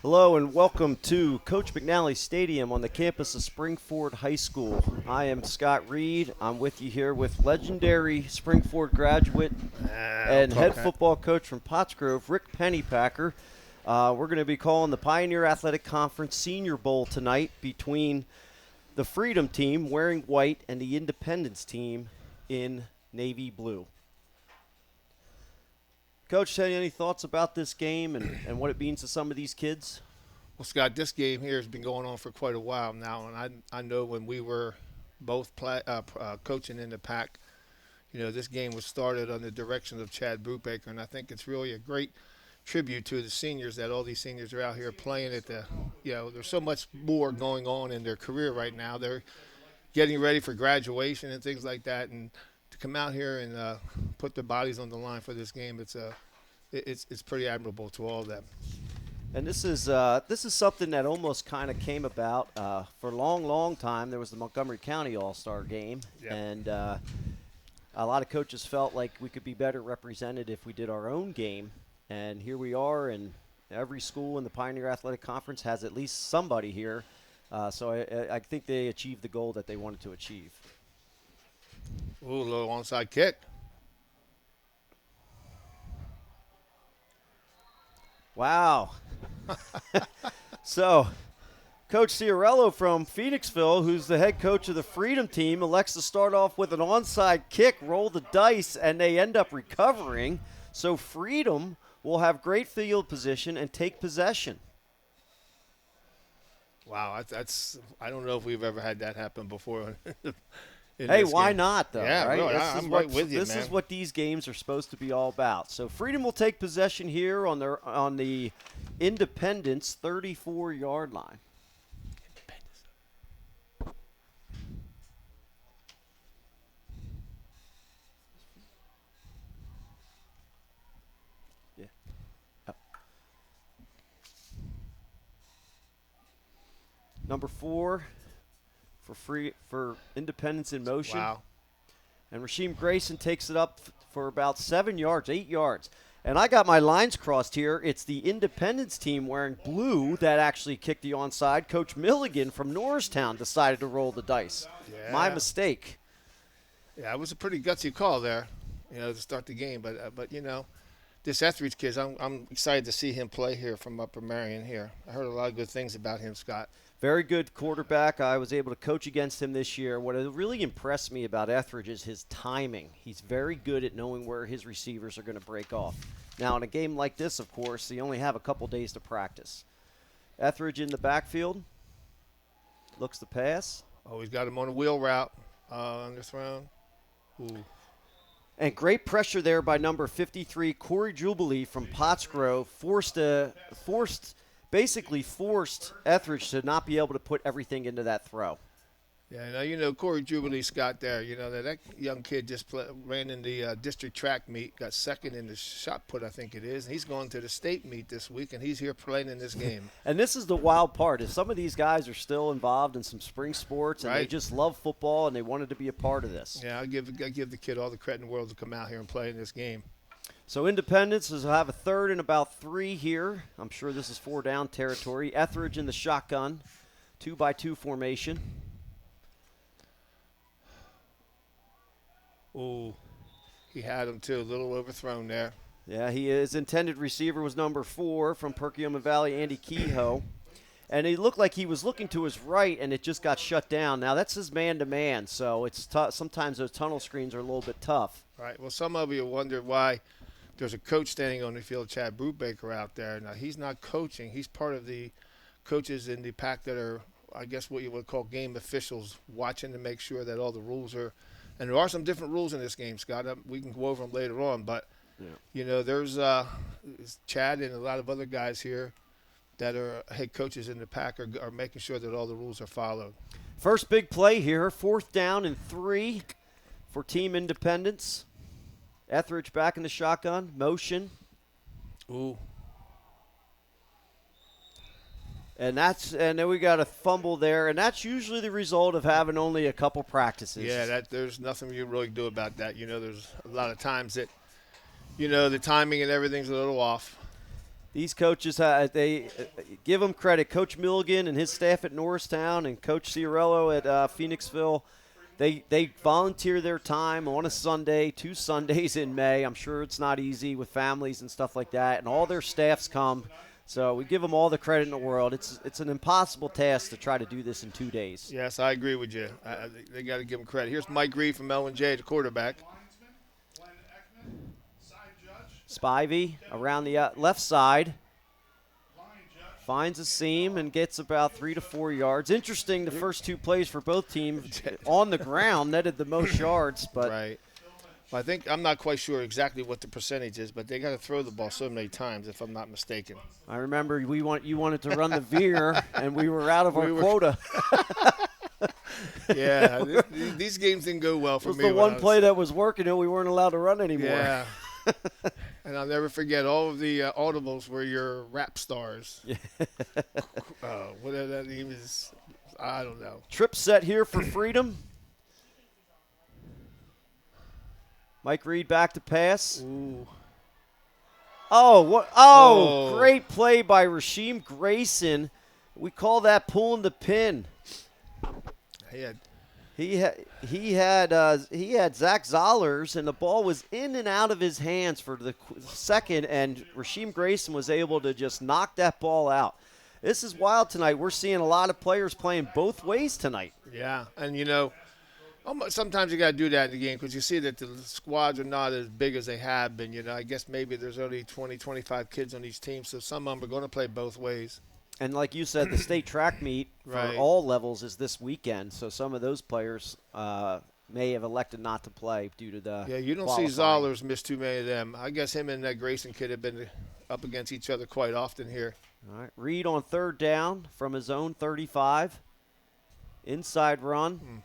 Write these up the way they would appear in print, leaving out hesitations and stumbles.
Hello and welcome to Coach McNally Stadium on the campus of Springford High School. I am Scott Reed. I'm with you here with legendary Springford graduate and head football coach from Pottsgrove, Rick Pennypacker. We're going to be calling the Pioneer Athletic Conference Senior Bowl tonight between the Freedom team wearing white and the Independence team in navy blue. Coach, any thoughts about this game and what it means to some of these kids? Well, Scott, this game here has been going on for quite a while now, and I know when we were both coaching in the PAC, this game was started under the direction of Chad Brubaker, and I think it's really a great tribute to the seniors that all these seniors are out here playing at there's so much more going on in their career right now. They're getting ready for graduation and things like that, and to come out here and put their bodies on the line for this game, it's pretty admirable to all of them. And this is something that almost kind of came about for a long time. There was the Montgomery County All-Star Game, Yep. and a lot of coaches felt like we could be better represented if we did our own game. And here we are, and every school in the Pioneer Athletic Conference has at least somebody here. So I think they achieved the goal that they wanted to achieve. Ooh, a little onside kick. Wow. So, Coach Ciarello from Phoenixville, who's the head coach of the Freedom team, elects to start off with an onside kick, roll the dice, and they end up recovering. So Freedom will have great field position and take possession. Wow, I don't know if we've ever had that happen before. Hey, why not, though? Yeah, right? really, I'm right with you, This man. is what these games are supposed to be all about. So Freedom will take possession here on the Independence 34-yard line. Yeah. Number 4 for Independence in motion. Wow. And Rasheem Grayson takes it up for about 7 yards, 8 yards. And I got my lines crossed here. It's the Independence team wearing blue that actually kicked the onside. Coach Milligan from Norristown decided to roll the dice. Yeah. My mistake. Yeah, it was a pretty gutsy call there, to start the game. But this Etheridge kid, I'm excited to see him play here from Upper Marion here. I heard a lot of good things about him, Scott. Very good quarterback. I was able to coach against him this year. What really impressed me about Etheridge is his timing. He's very good at knowing where his receivers are going to break off. Now, in a game like this, of course, you only have a couple days to practice. Etheridge in the backfield. Looks to pass. Oh, he's got him on a wheel route on this round. Ooh. And great pressure there by number 53, Corey Jubilee from Pottsgrove. Basically forced Etheridge to not be able to put everything into that throw. Yeah, now Corey Jubilee, Scott, there. That young kid just ran in the district track meet, got second in the shot put, I think it is. And he's going to the state meet this week, and he's here playing in this game. And this is the wild part, is some of these guys are still involved in some spring sports, and Right. they just love football, and they wanted to be a part of this. Yeah, I give the kid all the credit in the world to come out here and play in this game. So Independence will have a third and about 3 here. I'm sure this is 4 down territory. Etheridge in the shotgun, 2-by-2 formation. Ooh, he had him too, a little overthrown there. Yeah, his intended receiver was number 4 from Perkiomen Valley, Andy Kehoe. And he looked like he was looking to his right, and it just got shut down. Now, that's his man-to-man, so it's sometimes those tunnel screens are a little bit tough. Right. Well, some of you wonder why there's a coach standing on the field, Chad Brubaker, out there. Now, he's not coaching. He's part of the coaches in the PAC that are, I guess, what you would call game officials, watching to make sure that all the rules are. And there are some different rules in this game, Scott. We can go over them later on. But, there's Chad and a lot of other guys here that are head coaches in the PAC are making sure that all the rules are followed. First big play here, 4th down and 3 for Team Independence. Etheridge back in the shotgun, motion. Ooh. And then we got a fumble there, and that's usually the result of having only a couple practices. Yeah, there's nothing you really do about that. There's a lot of times that, the timing and everything's a little off. These coaches, they give them credit. Coach Milligan and his staff at Norristown and Coach Ciarello at Phoenixville, they volunteer their time on a Sunday, 2 Sundays in May. I'm sure it's not easy with families and stuff like that, and all their staffs come. So we give them all the credit in the world. It's an impossible task to try to do this in 2 days. Yes, I agree with you. They got to give them credit. Here's Mike Reed from L&J, the quarterback. Spivey around the left side. Finds a seam and gets about 3 to 4 yards. Interesting, the first 2 plays for both teams on the ground netted the most yards. But right. Well, I'm not quite sure exactly what the percentage is, but they got to throw the ball so many times, if I'm not mistaken. I remember you wanted to run the veer, and we were out of our quota. Yeah, these games didn't go well for me. It was the one play that was working, and we weren't allowed to run anymore. Yeah. And I'll never forget all of the audibles were your rap stars. Whatever that name is, I don't know. Trip set here for Freedom. Mike Reed back to pass. Ooh. Oh, great play by Rasheem Grayson. We call that pulling the pin. He had Zach Zollers, and the ball was in and out of his hands for the second, and Rasheem Grayson was able to just knock that ball out. This is wild tonight. We're seeing a lot of players playing both ways tonight. Yeah, and sometimes you got to do that in the game because you see that the squads are not as big as they have been. I guess maybe there's only 20, 25 kids on each team, so some of them are going to play both ways. And like you said, the state track meet for all levels is this weekend, so some of those players may have elected not to play due to the you don't qualifying. see Zollers miss too many of them. I guess him and that Grayson kid have been up against each other quite often here. All right, Reed on 3rd down from his own 35. Inside run.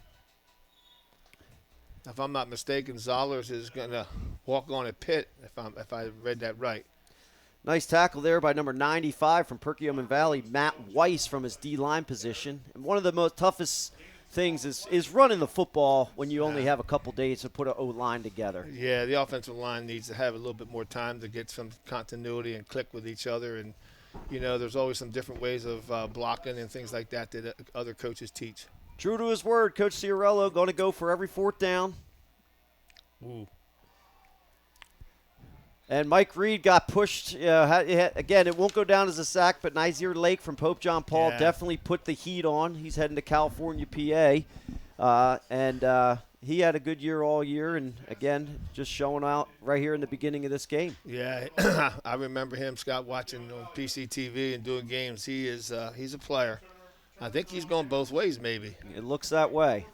If I'm not mistaken, Zollers is going to walk on a pit, if I read that right. Nice tackle there by number 95 from Perkiomen Valley, Matt Weiss from his D-line position. And one of the most toughest things is running the football when you only have a couple days to put an O-line together. Yeah, the offensive line needs to have a little bit more time to get some continuity and click with each other. And, there's always some different ways of blocking and things like that other coaches teach. True to his word, Coach Ciarello going to go for every 4th down. Ooh. And Mike Reed got pushed. Again, it won't go down as a sack, but Nizier Lake from Pope John Paul definitely put the heat on. He's heading to California, PA. And he had a good year all year. And, again, just showing out right here in the beginning of this game. Yeah, I remember him, Scott, watching on PCTV and doing games. He's a player. I think he's going both ways maybe. It looks that way.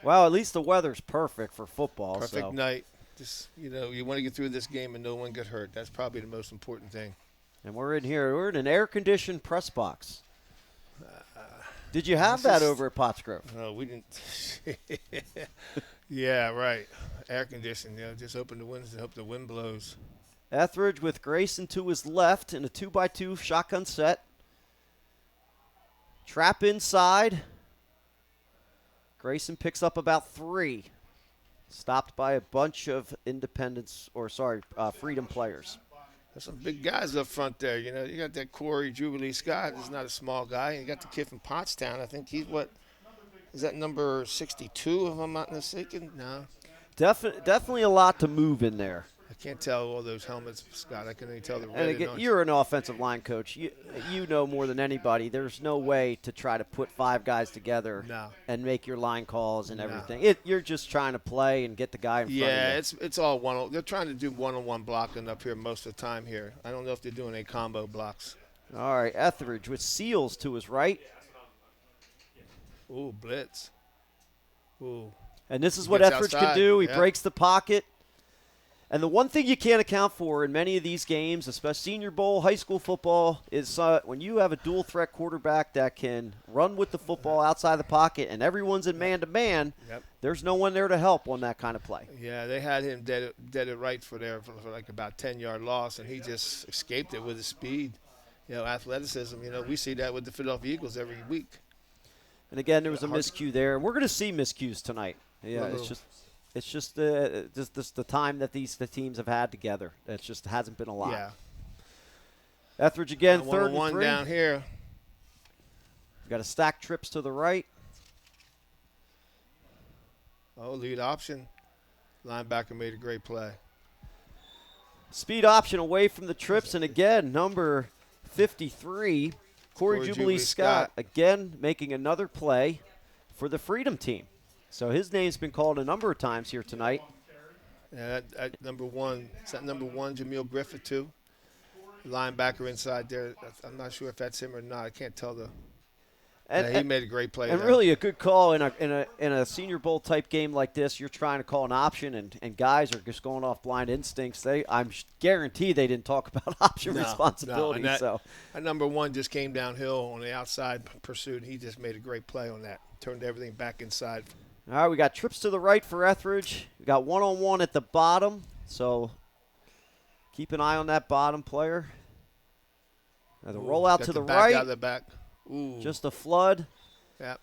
Well, at least the weather's perfect for football. Perfect night. Just, you want to get through this game and no one get hurt. That's probably the most important thing. And we're in here. We're in an air-conditioned press box. Did you have that over at Pottsgrove? No, we didn't. Yeah, right. Air conditioning. Just open the windows and hope the wind blows. Etheridge with Grayson to his left in a 2x2 shotgun set. Trap inside. Grayson picks up about 3. Stopped by a bunch of Freedom players. There's some big guys up front there. You got that Corey Jubilee Scott. He's not a small guy. You got the kid from Pottstown. I think he's is that number 62, if I'm not mistaken? No. Definitely a lot to move in there. I can't tell all those helmets, Scott. I can only tell the red. And again, you're an offensive line coach. You know more than anybody. There's no way to try to put 5 guys together and make your line calls and everything. You're just trying to play and get the guy in front of you. Yeah, it's all one. They're trying to do one-on-one blocking up here most of the time here. I don't know if they're doing any combo blocks. All right, Etheridge with Seals to his right. Ooh, blitz. Ooh. And this is what Etheridge can do. He breaks the pocket. And the one thing you can't account for in many of these games, especially Senior Bowl, high school football, is when you have a dual-threat quarterback that can run with the football outside the pocket and everyone's in man-to-man, there's no one there to help on that kind of play. Yeah, they had him dead it right for like about 10-yard loss, and he just escaped it with his speed. Athleticism. We see that with the Philadelphia Eagles every week. And, again, there was a miscue there. And we're going to see miscues tonight. Yeah, It's just the time that the teams have had together. It just hasn't been a lot. Yeah. Etheridge again, Now 3rd and 1-on-1 3. down here. Got to stack trips to the right. Oh, lead option. Linebacker made a great play. Speed option away from the trips, and again, number 53, Corey Jubilee Scott, again making another play for the Freedom team. So his name's been called a number of times here tonight. Yeah, that number 1. Is that number 1, Jameel Griffith, too? Linebacker inside there. I'm not sure if that's him or not. I can't tell he made a great play. And really a good call in a Senior Bowl type game like this. You're trying to call an option, and guys are just going off blind instincts. I'm guaranteed they didn't talk about option responsibility. That number 1 just came downhill on the outside pursuit. He just made a great play on that. Turned everything back inside. All right, we got trips to the right for Etheridge. We got 1-on-1 at the bottom, so keep an eye on that bottom player. Now the rollout to the right. Out of the back. Ooh. Just a flood. Yeah.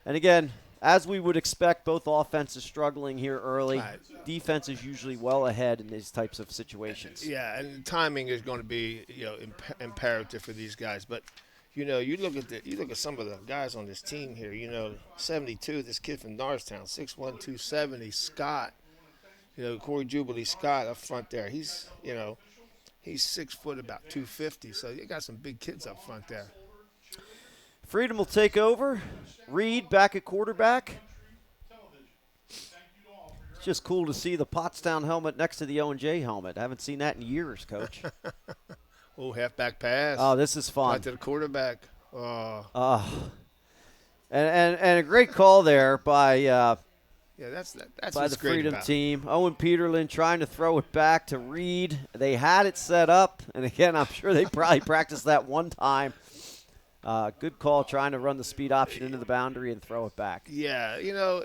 And again, as we would expect, both offenses struggling here early. Right. Defense is usually well ahead in these types of situations. Yeah, and timing is going to be imperative for these guys. But you look at some of the guys on this team here. 72, this kid from Norristown, 6'1", 270, Scott. Corey Jubilee Scott up front there. He's 6 foot, about 250. So you got some big kids up front there. Freedom will take over. Reed back at quarterback. It's just cool to see the Pottstown helmet next to the O&J helmet. I haven't seen that in years, Coach. Halfback pass. Oh, this is fun. Right to the quarterback. Oh. And a great call there by that's by what's the great Freedom about team. Owen Peterlin trying to throw it back to Reed. They had it set up, and again, I'm sure they probably practiced that one time. Good call trying to run the speed option into the boundary and throw it back. Yeah,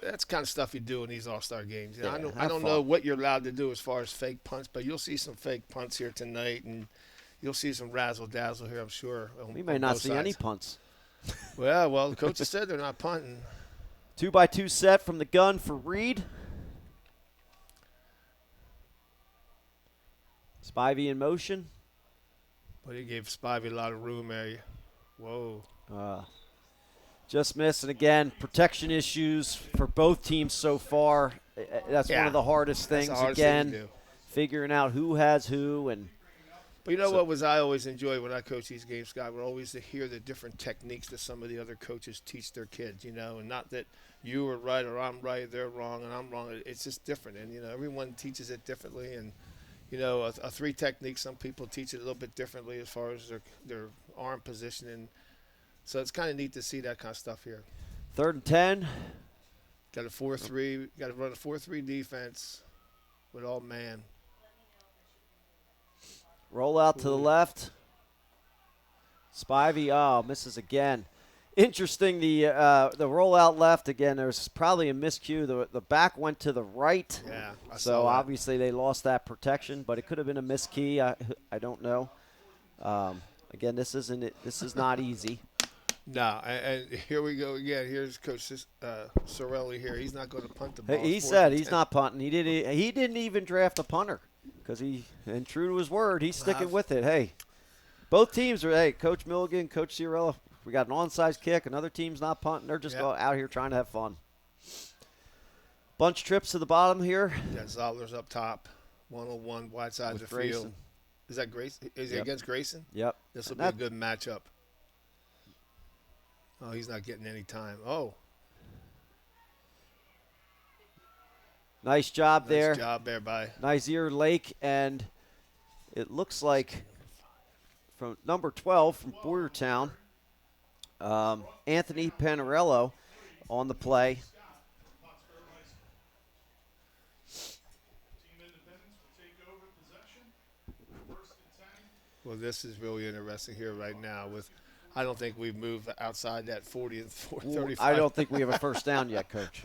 that's the kind of stuff you do in these all-star games. I don't fun. know what you're allowed to do as far as fake punts, but you'll see some fake punts here tonight, and you'll see some razzle-dazzle here, I'm sure. We may not see any punts. Well, the coaches said they're not punting. 2-by-2 set from the gun for Reed. Spivey in motion. But he gave Spivey a lot of room there. Whoa. Just missed. And again, protection issues for both teams so far. That's one of the hardest things. Thing to do. Figuring out who has who. But what I always enjoy when I coach these games, Scott, were always to hear the different techniques that some of the other coaches teach their kids, and not that you are right or I'm right, they're wrong and I'm wrong. It's just different. And, everyone teaches it differently. And, a 3 technique, some people teach it a little bit differently as far as their arm positioning. So it's kind of neat to see that kind of stuff here. 3rd and 10. Got a 4-3. Got to run a 4-3 defense with all man. Roll out to the left. Spivey, misses again. Interesting, the rollout left again. There was probably a miscue. The back went to the right. Yeah, so obviously they lost that protection, but it could have been a miskey. I don't know. Again, this is not easy. No, and here we go again. Here's Coach Sorelli here. He's not going to punt the ball. He said he's not punting. He didn't even draft a punter because and true to his word, he's sticking with it. Hey, both teams are. Hey, Coach Milligan, Coach Ciarella, we got an onside kick. Another team's not punting. They're just out here trying to have fun. Bunch trips to the bottom here. Yeah, Zollers up top, 101 wide side of the field. Is that Grayson? Is he against Grayson? Yep. This will be a good matchup. Oh, he's not getting any time. Oh. Nice job there. Nice job there by Nizier Lake, and it looks like from number 12 from Boyertown, Anthony Panarello on the play. Well, this is really interesting here right now. I don't think we've moved outside that 40 and 35. I don't think we have a first down yet, Coach.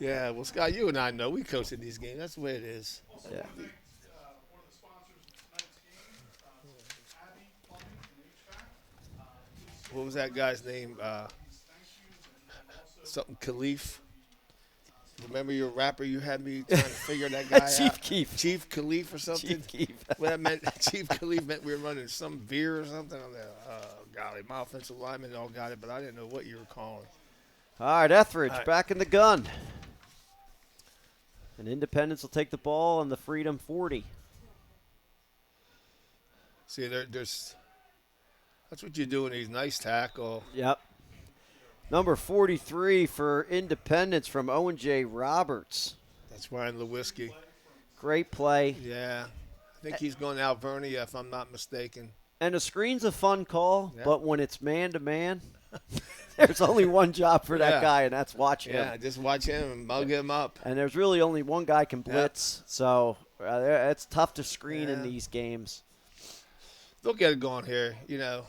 Yeah, well, Scott, you and I know we coach in these games. That's the way it is. Yeah. What was that guy's name? Something Khalif. Remember your rapper? You had me trying to figure that guy Chief out. Keef. Chief Khalif or something. Chief Keef. Well, that meant Chief Khalif meant we were running some veer or something. I'm like, golly, my offensive linemen all got it, but I didn't know what you were calling. All right, Etheridge All right. back in the gun. And Independence will take the ball on the Freedom 40. See, there's that's what you do in these nice tackle. Yep. Number 43 for Independence from Owen J. Roberts. That's Ryan Lewinsky. Great play. Yeah. I think he's going to Alvernia, if I'm not mistaken. And a screen's a fun call, Yeah. but when it's man-to-man, there's only one job for that Yeah. guy, and that's watch him. Yeah, just watch him and mug him up. And there's really only one guy can blitz, so it's tough to screen in these games. They'll get it going here, Yeah.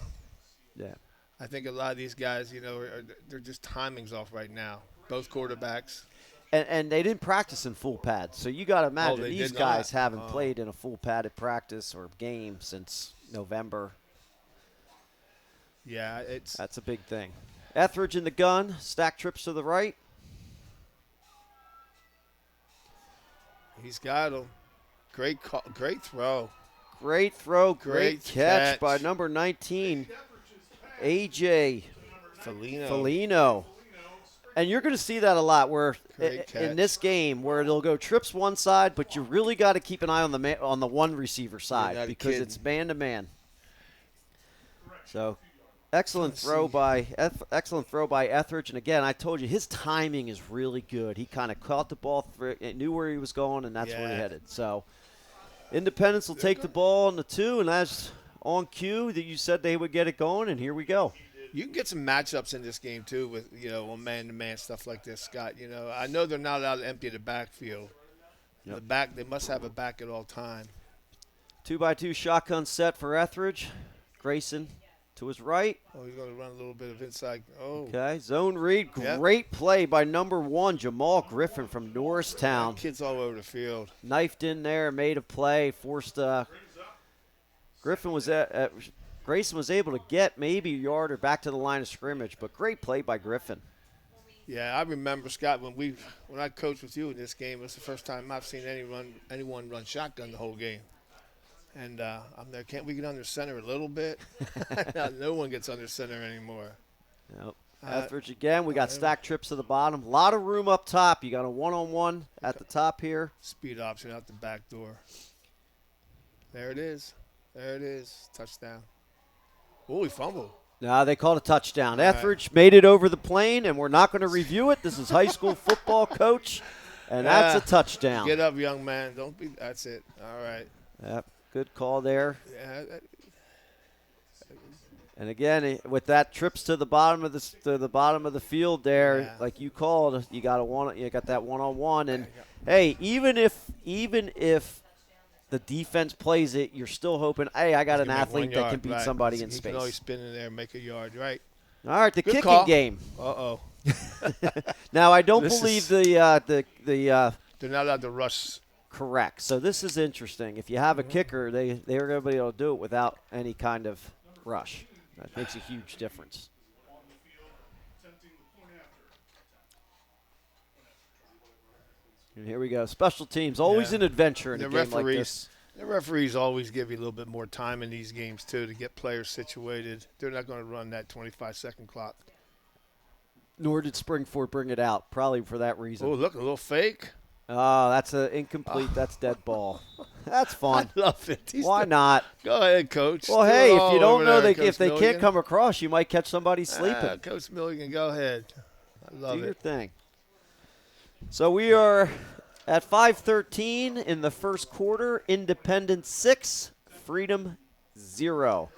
I think a lot of these guys, they're just timings off right now. Both quarterbacks. And they didn't practice in full pads, so you got to imagine they these did guys not? haven't played in a full padded practice or game since November. Yeah, That's a big thing. Etheridge in the gun, stack trips to the right. he's got him. Great call, great throw. Great throw, Great great catch by catch. number 19, A.J. Felino. Felino. And you're going to see that a lot where Great catch. in this game where they'll go trips one side, but you really got to keep an eye on the one receiver side not because kidding. it's man-to-man. So excellent throw by Etheridge. And again, I told you his timing is really good. He kind of caught the ball, knew where he was going, and that's where he Yeah. headed. So Independence will take the ball on the 2, and that's on cue that you said they would get it going, and here we go. You can get some matchups in this game, too, with, on man-to-man stuff like this, Scott. I know they're not allowed to empty the backfield. Yep. The back, they must have a back at all time. 2x2 shotgun set for Etheridge. Grayson to his right. Oh, he's going to run a little bit of inside. Oh, Okay, zone read. Yep. Great play by number 1, Jamal Griffin from Norristown. kids all over the field. Knifed in there, made a play, forced Grayson was able to get maybe a yard or back to the line of scrimmage, but great play by Griffin. Yeah, I remember, Scott, when I coached with you in this game, it was the first time I've seen anyone run shotgun the whole game. And I'm there. Can't we get under center a little bit? No one gets under center anymore. Yep. Etheridge again. We got stack trips to the bottom. A lot of room up top. You got a one-on-one at the top here. Speed option out the back door. There it is. There it is. Touchdown. Oh, he fumbled. No, they called a touchdown. All right. Etheridge made it over the plane, and we're not going to review it. This is high school football, coach, and that's a touchdown. Get up, young man. Don't be. That's it. All right. Yep, good call there. Yeah. And again, with that trips to the bottom of the field there, Yeah. like you called, you got that one-on-one, and hey, even if the defense plays it, you're still hoping, hey, I got an athlete that can beat somebody in He space. can always spin in there and make a yard, right? All right, the Good kicking call. game. Uh-oh. Now, I don't This believe is- They're not allowed to rush. correct. So this is interesting. If you have a kicker, they're going to be able to do it without any kind of rush. That makes a huge difference. And here we go. Special teams, always Yeah. an adventure in a The game like this. referees always give you a little bit more time in these games, too, to get players situated. They're not going to run that 25-second clock. Nor did Springford bring it out, probably for that reason. Oh, look, a little fake. Oh, that's an incomplete. That's dead ball. That's fun. I love it. Why not? Go ahead, Coach. Well, Do it hey, if all you don't over know there, if they Coach can't Milligan. come across, you might catch somebody sleeping. Coach Milligan, go ahead. I love Do your it. thing. So we are at 5:13 in the first quarter. Independence 6, Freedom 0.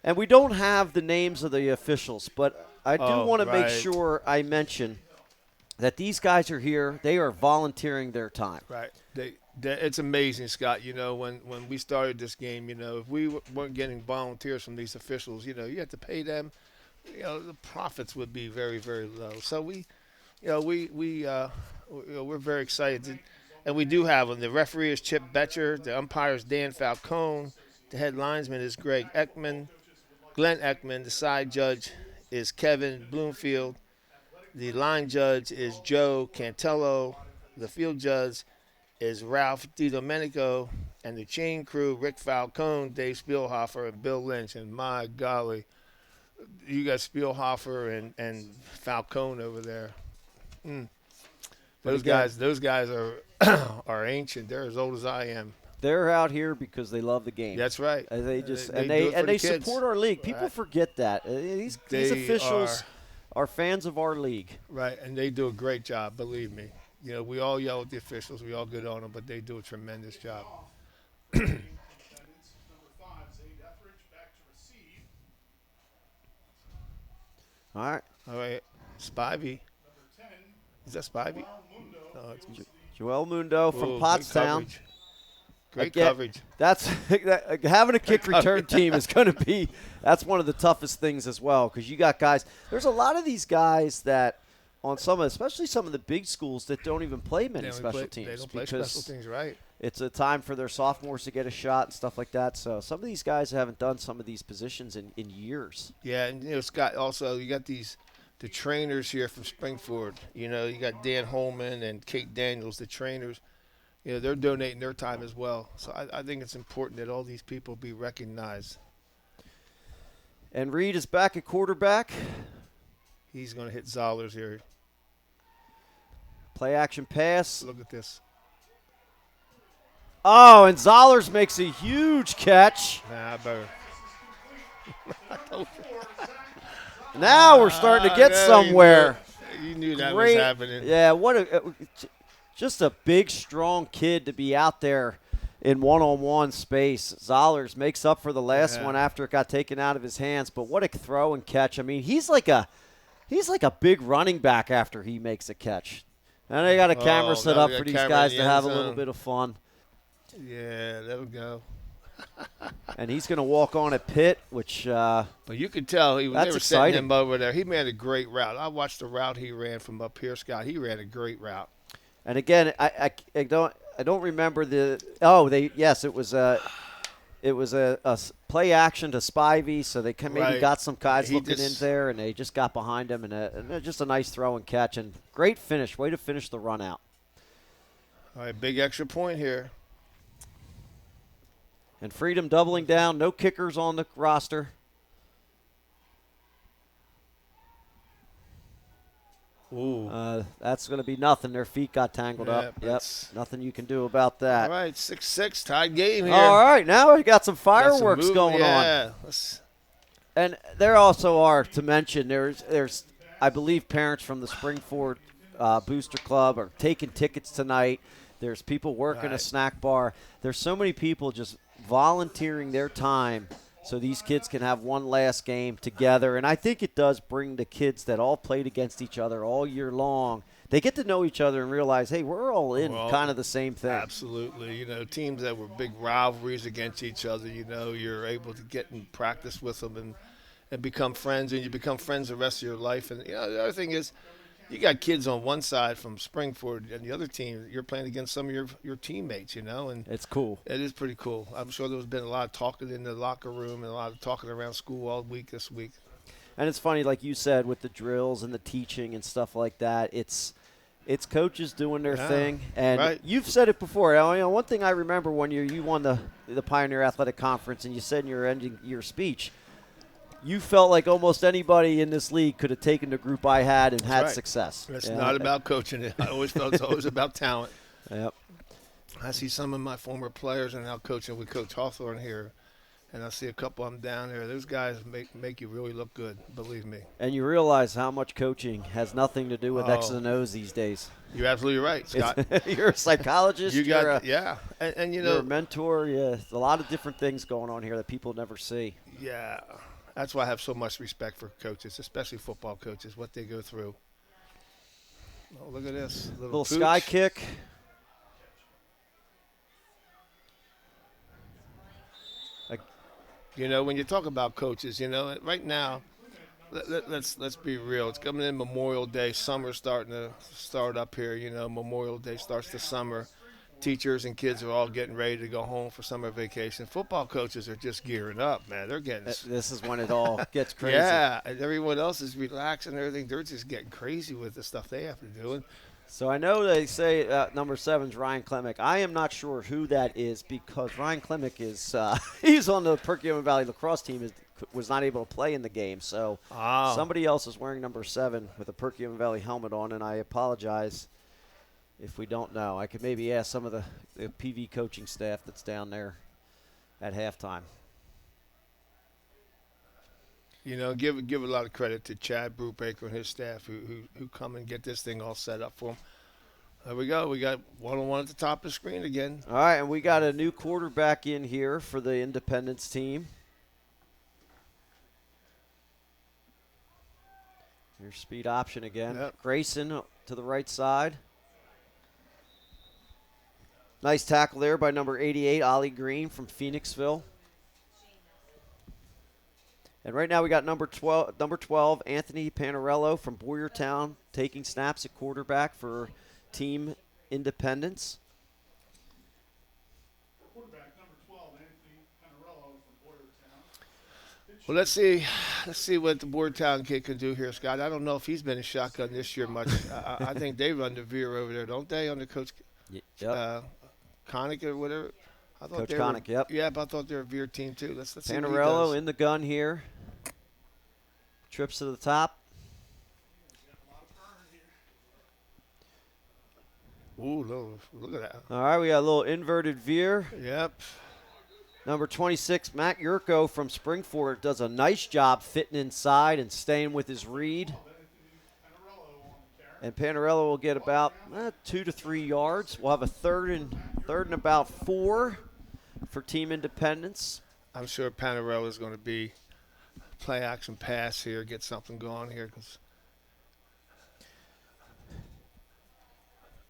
And we don't have the names of the officials, but I do want to make right. sure I mention that these guys are here. They are volunteering their time. Right. It's amazing, Scott. When we started this game, if we weren't getting volunteers from these officials, you have to pay them. The profits would be very, very low. So we're very excited, and we do have them. The referee is Chip Betcher. The umpire is Dan Falcone. The head linesman is Glenn Ekman. The side judge is Kevin Bloomfield. The line judge is Joe Cantello. The field judge is Ralph DiDomenico. and the chain crew, Rick Falcone, Dave Spielhofer, and Bill Lynch. And my golly, you got Spielhofer and Falcone over there. Those guys are are ancient. They're as old as I am. They're out here because they love the game. That's right. They support our league. People forget that. These officials are fans of our league. Right, and they do a great job, believe me. You know, we all yell at the officials, we all get on them, but they do a tremendous job. All right. Spivey. Is that Spivey? No, it's Joel Mundo from Pottstown. Great coverage. That's having a kick return team is going to be. That's one of the toughest things as well, because you got guys. There's a lot of these guys that on especially some of the big schools that don't even play many special teams. They don't play special teams, right? It's a time for their sophomores to get a shot and stuff like that. So some of these guys haven't done some of these positions in years. Yeah, and Scott, also you got the trainers here from Springford. You got Dan Holman and Kate Daniels, the trainers. They're donating their time as well. So I think it's important that all these people be recognized. And Reed is back at quarterback. He's going to hit Zollers here. Play action pass. Look at this. Oh, and Zollers makes a huge catch. Nah, better. Now we're starting to get somewhere. You knew that was happening. Yeah, just a big, strong kid to be out there in one-on-one space. Zollers makes up for the last one after it got taken out of his hands. But what a throw and catch! I mean, he's like a big running back after he makes a catch. And they got a camera set up for these guys to have a little bit of fun. Yeah, there we go. And he's going to walk on at Pitt, which but you could tell they were exciting. setting him over there. He made a great route. I watched the route he ran from up here, Scott. He ran a great route. And again, I don't remember it was a play action to Spivey, so they maybe got some guys looking in there, and they just got behind him, and just a nice throw and catch, and great finish. Way to finish the run out. All right, big extra point here. And Freedom doubling down. No kickers on the roster. Ooh. That's going to be nothing. Their feet got tangled up. Yep. Nothing you can do about that. All right, 6-6, tied game here. All right, now we got some fireworks going on. Yeah. And there also are, to mention, there's I believe parents from the Springford Booster Club are taking tickets tonight. There's people working a snack bar. There's so many people just volunteering their time so these kids can have one last game together. And I think it does bring the kids that all played against each other all year long. They get to know each other and realize, hey, we're all in kind of the same thing. Absolutely. Teams that were big rivalries against each other, you're able to get in practice with them and become friends, and you become friends the rest of your life. And, the other thing is, you got kids on one side from Springford, and the other team, you're playing against some of your teammates, and it's cool. It is pretty cool. I'm sure there's been a lot of talking in the locker room and a lot of talking around school all week this week. And it's funny, like you said, with the drills and the teaching and stuff like that, it's coaches doing their thing. And you've said it before. One thing I remember one year you won the Pioneer Athletic Conference, and you said in your ending your speech, you felt like almost anybody in this league could have taken the group I had and had success. It's not about coaching it. I always felt it's always about talent. Yep. I see some of my former players and now coaching with Coach Hawthorne here, and I see a couple of them down there. Those guys make you really look good, believe me. And you realize how much coaching has nothing to do with X's and O's these days. You're absolutely right, Scott. You're a psychologist. And you're a mentor. Yeah, there's a lot of different things going on here that people never see. Yeah. That's why I have so much respect for coaches, especially football coaches, what they go through. Oh, look at this. Little sky kick. When you talk about coaches, right now, let's be real. It's coming in Memorial Day. Summer's starting to start up here. Memorial Day starts the summer. Teachers and kids are all getting ready to go home for summer vacation. Football coaches are just gearing up, man. They're getting – This is when it all gets crazy. Yeah, and everyone else is relaxing and everything. They're just getting crazy with the stuff they have to do. And So I know they say number 7 is Ryan Klemick. I am not sure who that is because Ryan Klemick is he's on the Perkiomen Valley lacrosse team. Was not able to play in the game. So somebody else is wearing number 7 with a Perkiomen Valley helmet on, and I apologize if we don't know. I could maybe ask some of the PV coaching staff that's down there at halftime. You know, give a lot of credit to Chad Brubaker and his staff who come and get this thing all set up for him. There we go. We got one-on-one at the top of the screen again. All right, and we got a new quarterback in here for the Independence team. Your speed option again. Yep. Grayson to the right side. Nice tackle there by number 88, Ollie Green from Phoenixville. And right now we got number 12, Anthony Panarello from Boyertown, taking snaps at quarterback for Team Independence. Quarterback number 12, Anthony Panarello from Boyertown. Well, let's see what the Boyertown kid can do here, Scott. I don't know if he's been in shotgun this year much. I think they run the veer over there, don't they, under Coach Connick or whatever? I thought Coach they Connick, yep. Yeah, but I thought they were a veer team too. Let's see what he Panarello does. in the gun here. Trips to the top. Ooh, look at that. All right, we got a little inverted veer. Yep. Number 26, Matt Yurko from Springford does a nice job fitting inside and staying with his read. And Panarello will get about 2 to 3 yards. We'll have a third and about 4 for Team Independence. I'm sure Panarello is going to be play action pass here, get something going here.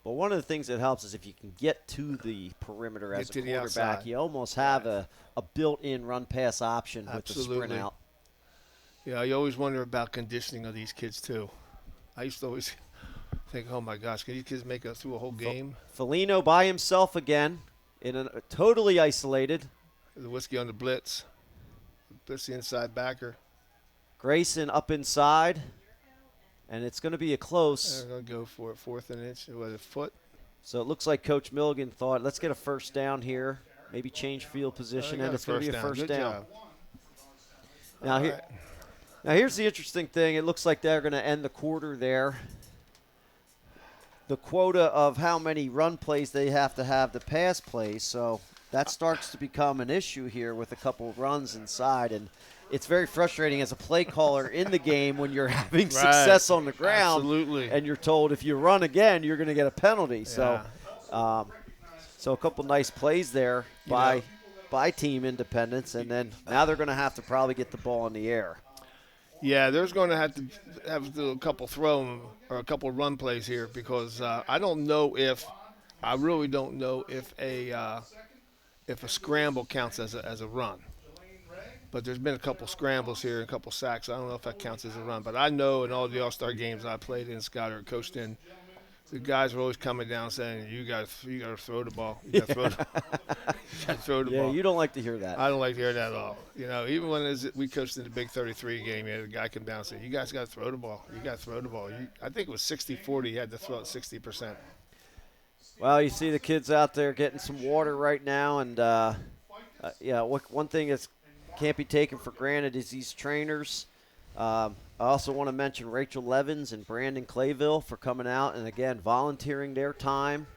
But one of the things that helps is if you can get to the perimeter as a quarterback, you almost have a built-in run-pass option with the sprint out. Yeah, you always wonder about conditioning of these kids too. I used to always think, oh my gosh, can these kids make it through a whole game? Felino by himself again, totally isolated. The whiskey on the blitz. Blitz the inside backer. Grayson up inside, and it's going to be a close. They're going to go for it, 4th and inch, with a foot. So it looks like Coach Milligan thought, let's get a first down here, maybe change field position, and it's going to be a first down. Now, here's the interesting thing. It looks like they're going to end the quarter there. The quota of how many run plays they have to pass plays, so that starts to become an issue here with a couple runs inside, and it's very frustrating as a play caller in the game when you're having success on the ground. Absolutely. And you're told if you run again, you're going to get a penalty. Yeah. So a couple nice plays there by Team Independence, and then now they're going to have to probably get the ball in the air. Yeah, there's going to have to do a couple throw or a couple run plays here because I really don't know if a scramble counts as a run. But there's been a couple scrambles here and a couple sacks. I don't know if that counts as a run. But I know in all the All-Star games I played in, Scott, or coached in, the guys were always coming down saying, you got to throw the ball. You got to throw the ball. Yeah, you don't like to hear that. I don't like to hear that at all. You know, even when we coached in the Big 33 game, you had a guy come down and say, you guys got to throw the ball. You got to throw the ball. I think it was 60-40. You had to throw it 60%. Well, you see the kids out there getting some water right now. And, one thing that's can't be taken for granted is these trainers. I also want to mention Rachel Levins and Brandon Clayville for coming out and, again, volunteering their time.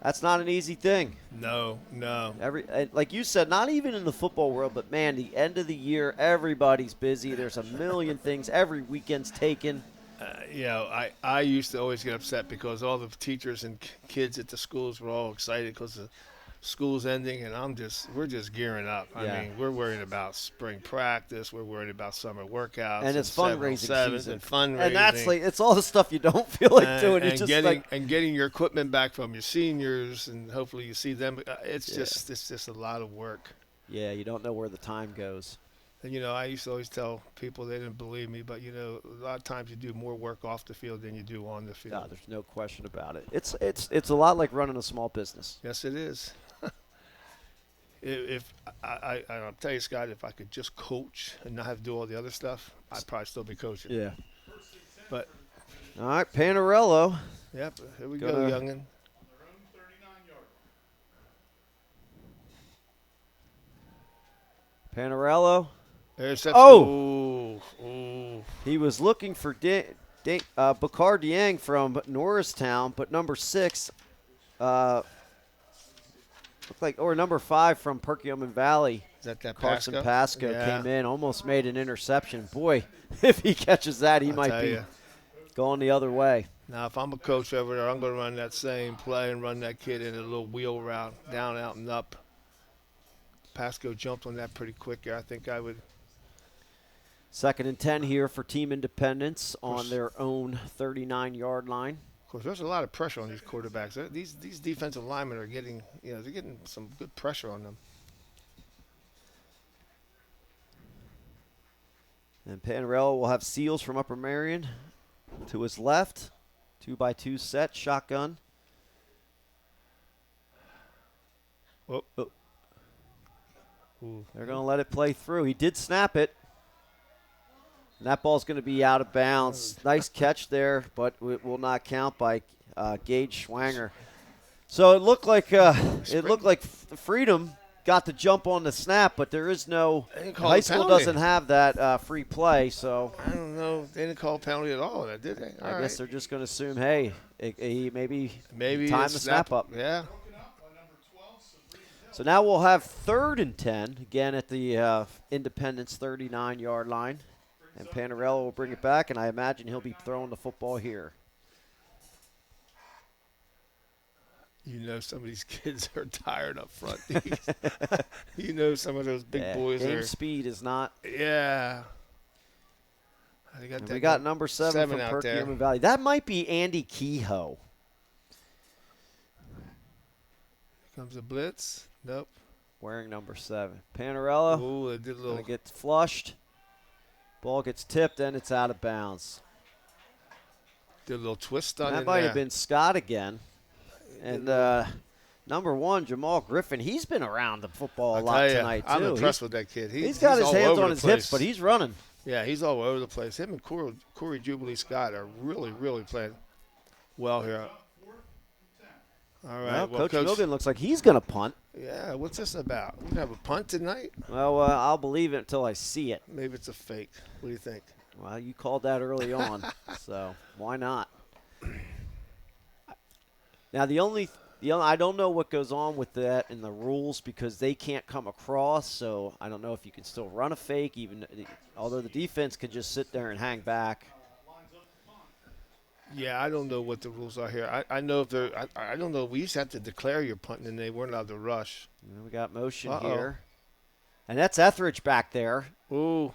That's not an easy thing. No. Like you said, not even in the football world, but, man, the end of the year, everybody's busy. There's a million things. Every weekend's taken. I used to always get upset because all the teachers and kids at the schools were all excited because the school's ending, and we're just gearing up. I mean, we're worried about spring practice. We're worried about summer workouts. And it's fundraising season. And fundraising. And that's it's all the stuff you don't feel like doing. It's and getting your equipment back from your seniors, and hopefully you see them. It's just a lot of work. Yeah, you don't know where the time goes. And, I used to always tell people, they didn't believe me, but, a lot of times you do more work off the field than you do on the field. No, there's no question about it. It's a lot like running a small business. Yes, it is. I'll tell you, Scott, if I could just coach and not have to do all the other stuff, I'd probably still be coaching. Yeah. But All right, Panarello. Yep, here we go, Gonna- youngin'. On their own 39-yard line. Panarello. There's that. Oh! Ooh. He was looking for Bakar Dieng from Norristown, but number 6, looked like, or number 5 from Perkiomen Valley. Is that Carson Pasco? Pasco Yeah. came in, almost made an interception. Boy, if he catches that, he I'll might tell be ya. going the other way. Now, if I'm a coach over there, I'm going to run that same play and run that kid in a little wheel route, down, out, and up. Pasco jumped on that pretty quick there. I think I would. 2nd and 10 here for Team Independence on their own 39-yard line. Of course, there's a lot of pressure on these quarterbacks. These defensive linemen are getting, they're getting some good pressure on them. And Panarello will have Seals from Upper Marion to his left. 2x2 set, shotgun. Oh. Oh. Ooh. They're going to let it play through. He did snap it. And that ball's going to be out of bounds. Nice catch there, but it will not count by Gage Schwanger. So it looked like Freedom got the jump on the snap, but there is no high school doesn't have that free play. So I don't know. They didn't call a penalty at all, did they? I guess they're just going to assume, hey, he maybe time it's the snap up. Yeah. So now we'll have 3rd and 10 again at the Independence 39-yard line. And Panarello will bring it back, and I imagine he'll be throwing the football here. Some of these kids are tired up front. Some of those big boys game are. Speed is not. Yeah. We got number 7 from out there. Perkiomen Valley. That might be Andy Kehoe. Here comes a blitz. Nope. Wearing number 7. Panarello. Ooh, it did a little. Gonna get flushed. Ball gets tipped, and it's out of bounds. Did a little twist on it. That might have been Scott again. And number 1, Jamal Griffin, he's been around the football a lot tonight, too. I'm impressed with that kid. He's got his all hands over on the his place. hips, but he's running. Yeah, he's all over the place. Him and Corey Jubilee Scott are really, really playing well here. All right. Well, Coach Milgan looks like he's going to punt. Yeah, what's this about? We gonna have a punt tonight? Well, I'll believe it until I see it. Maybe it's a fake. What do you think? Well, you called that early on, so why not? Now, I don't know what goes on with that in the rules because they can't come across, so I don't know if you can still run a fake, although the defense could just sit there and hang back. Yeah, I don't know what the rules are here. I know if they're. I don't know. We used to have to declare your punting, and they weren't allowed to rush. We got motion here, and that's Etheridge back there. Ooh.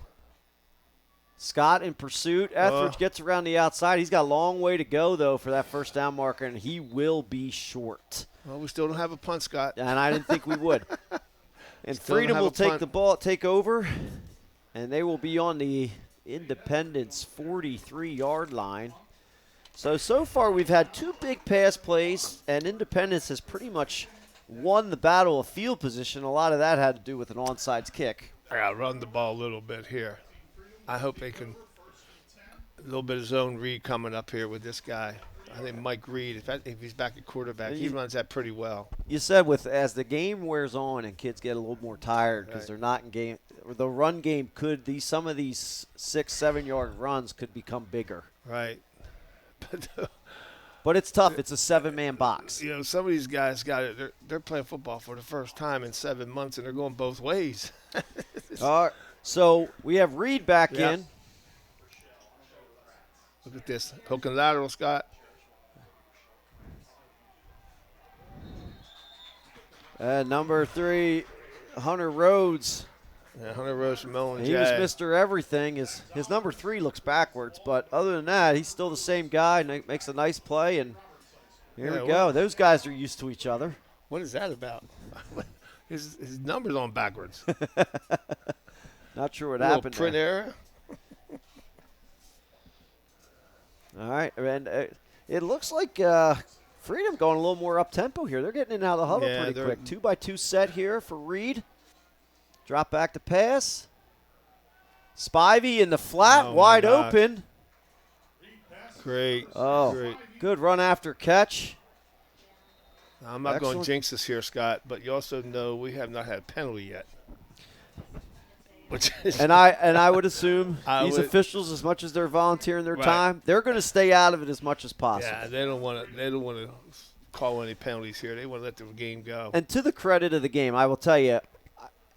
Scott in pursuit. Etheridge gets around the outside. He's got a long way to go, though, for that first down marker, and he will be short. Well, we still don't have a punt, Scott. And I didn't think we would. And Still Freedom don't will have a take over, and they will be on the Independence 43-yard line. So far we've had 2 big pass plays, and Independence has pretty much won the battle of field position. A lot of that had to do with an onside kick. I got to run the ball a little bit here. I hope they can – a little bit of zone read coming up here with this guy. I think Mike Reed, if he's back at quarterback, he runs that pretty well. You said as the game wears on and kids get a little more tired because they're not in game, the run game some of these 6-7 yard runs could become bigger. Right. But it's tough. It's a 7-man box. Some of these guys got it. They're playing football for the first time in 7 months, and they're going both ways. All right. So we have Reed back in. Look at this. Hook and lateral, Scott. Number 3, Hunter Rhodes. Yeah, Hunter Rhodes from Owen. He was Mr. Everything. His number 3 looks backwards, but other than that, he's still the same guy. Makes a nice play, and here we go. Those guys are used to each other. What is that about? His number's on backwards. Not sure what happened print there. error. All right, and it looks like Freedom going a little more up-tempo here. They're getting in and out of the huddle pretty quick. 2x2 set here for Reed. Drop back to pass. Spivey in the flat, wide open. Great. Oh, Great. good run after catch. I'm not going Excellent. to jinx this here, Scott, but you also know we have not had a penalty yet. Which is, And I would assume I these would- officials, as much as they're volunteering their Right. time, they're going to stay out of it as much as possible. yeah, they don't want to call any penalties here. They want to let the game go. And to the credit of the game, I will tell you,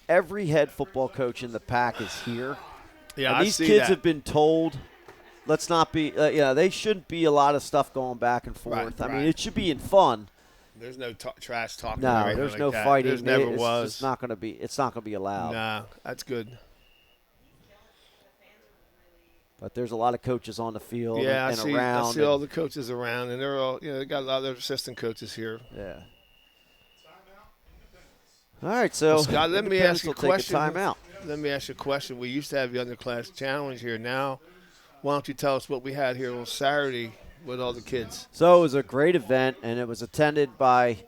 every head football coach in the PAC is here. Yeah, And I these see kids that. have been told, let's not be, they shouldn't be a lot of stuff going back and forth. I mean, right. it should be in fun. There's no trash talking. or No, anything there's like no that. fighting. There's never it's was. It's not going to be. It's not going to be allowed. Nah, that's good. But there's a lot of coaches on the field Yeah, and I around. see all the coaches around, and they're all, they got a lot of their assistant coaches here. Yeah. All right, so Scott, let me Independence ask you a will take question. timeout. Let me ask you a question. We used to have the underclass challenge here. Now, why don't you tell us what we had here on Saturday with all the kids? So it was a great event, and it was attended by.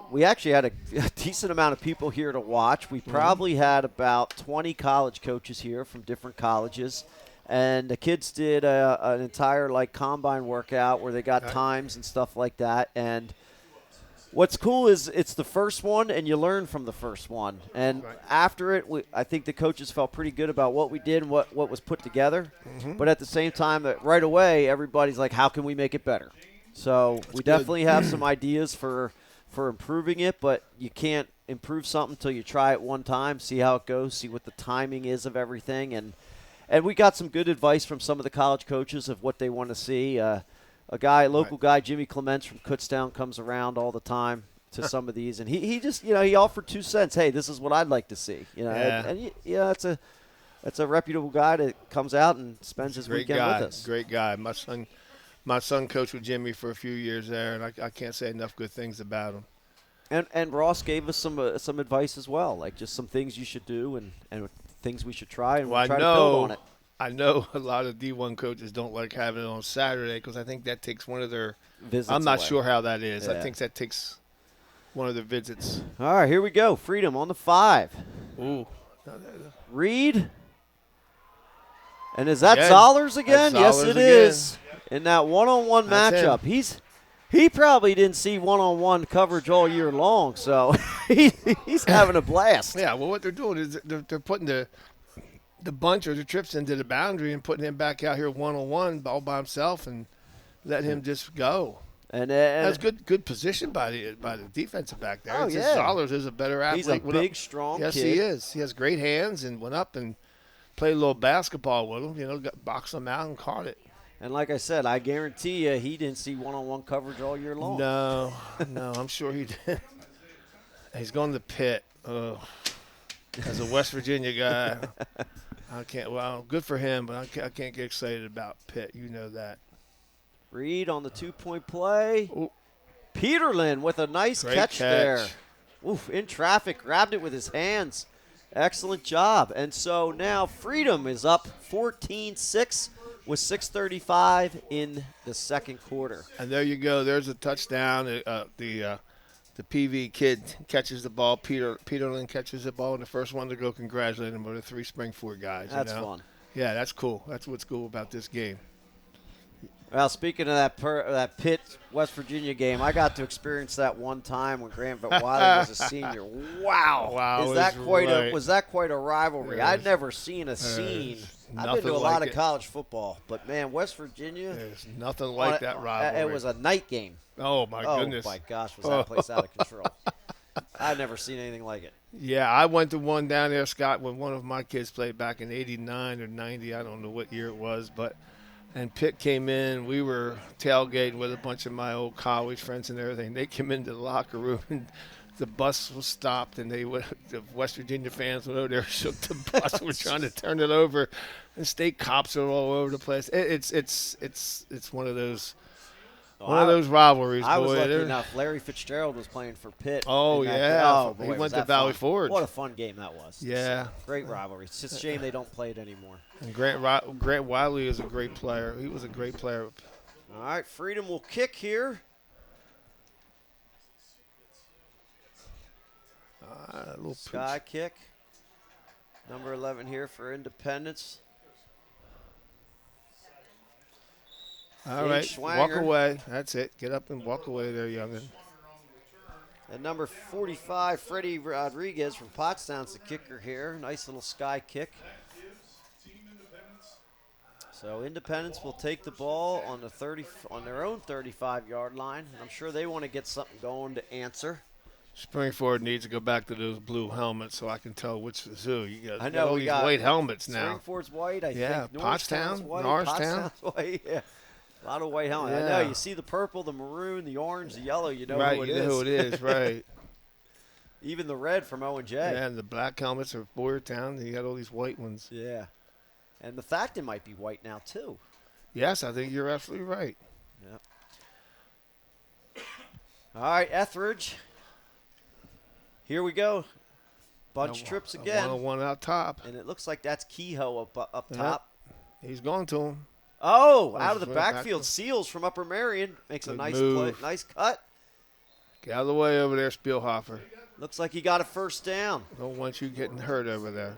We actually had a decent amount of people here to watch. We probably had about 20 college coaches here from different colleges, and the kids did an entire combine workout where they got times and stuff like that. And what's cool is it's the first one, and you learn from the first one. And after it, I think the coaches felt pretty good about what we did and what was put together. But at the same time, right away, everybody's like, how can we make it better? So we definitely have some ideas for improving it, but you can't improve something until you try it one time, see how it goes, see what the timing is of everything. And we got some good advice from some of the college coaches of what they want to see. A local guy, Jimmy Clements from Kutztown, comes around all the time to some of these, and he just, he offered 2 cents. Hey, this is what I'd like to see. It's a reputable guy that comes out and spends his weekend with us. Great guy. My son coached with Jimmy for a few years there, and I can't say enough good things about him. And Ross gave us some advice as well, like just some things you should do and things we should try, and we'll try to build on it. I know a lot of D1 coaches don't like having it on Saturday because I think that takes one of their Visits I'm not away. sure how that is. Yeah. I think that takes one of the visits. All right, here we go. Freedom on the 5. Ooh. Reed. And is that Again. Zollers again? That's Yes, Zollers it again. is. In that one-on-one That's him. matchup. He probably didn't see one-on-one coverage all year long, so he's having a blast. Yeah, well, what they're doing is they're putting the bunch or the trips into the boundary and putting him back out here one-on-one all by himself and let him just go. And That's good position by the defensive back there. Oh, It's yeah. just Zollers is a better athlete. he's a Went up- big, strong Yes, kid. he is. He has great hands and went up and played a little basketball with him. Boxed him out and caught it. And like I said, I guarantee you he didn't see one-on-one coverage all year long. No, I'm sure he did. He's going to Pitt. As a West Virginia guy, I can't. Well, good for him, but I can't get excited about Pitt. You know that. Reed on the 2-point play. Ooh. Peterlin with a nice Great catch there. Oof, in traffic, grabbed it with his hands. Excellent job. And so now Freedom is up 14-6 with 6:35 in the second quarter. And there you go. There's a touchdown. The PV kid catches the ball. Peterlin catches the ball, and the first one to go congratulate him with the 3 Springford guys. That's fun. Yeah, that's cool. That's what's cool about this game. Well, speaking of that Pitt West Virginia game, I got to experience that one time when Grant Wiley was a senior. Wow! Was that quite a rivalry? I'd never seen a scene. I've been to a lot of college football, but man, West Virginia. There's nothing like that rivalry. It was a night game. Oh my goodness! Oh my gosh, was that place out of control? I've never seen anything like it. Yeah, I went to one down there, Scott, when one of my kids played back in '89 or '90. I don't know what year it was, and Pitt came in. We were tailgating with a bunch of my old college friends and everything. They came into the locker room, and the bus was stopped, and the West Virginia fans went over there, shook the bus, were trying to turn it over, and state cops are all over the place. It's one of those. One of those rivalries, I was boy. lucky enough. Larry Fitzgerald was playing for Pitt. Oh, in that yeah. game. Oh, boy, He was went to that Valley fun. Forge. What a fun game that was. Yeah. Great rivalry. It's just a shame they don't play it anymore. And Grant Wiley is a great player. He was a great player. All right, Freedom will kick here. A little Sky kick. Number 11 here for Independence. All Big right, walk swanger. away. That's it. Get up and walk away there, youngin. And number 45, Freddie Rodriguez from Pottstown's the kicker here. Nice little sky kick. So Independence will take the ball on on their own 35-yard line. I'm sure they want to get something going to answer. Springford needs to go back to those blue helmets so I can tell which is who. You got, I know, all we these got white helmets now. Springford's white, I Yeah, think. Norristown's Pottstown, white. Norristown. Pottstown's white, yeah. A lot of white helmets. Yeah. I know, you see the purple, the maroon, the orange, the yellow, you know Right, who it you is. know who it is, right. Even the red from O&J. Yeah, and the black helmets are Boyertown. You got all these white ones. Yeah. And the Facton might be white now, too. Yes, I think you're absolutely right. Yep. All right, Etheridge. Here we go. Bunch trips again. One out top. And it looks like that's Kehoe up Yep. top. He's going to him. Oh, out of the right backfield. back. Seals from Upper Marion. Makes a Good nice move. play, nice cut. Get out of the way over there, Spielhofer. Looks like he got a first down. Don't want you getting hurt over there.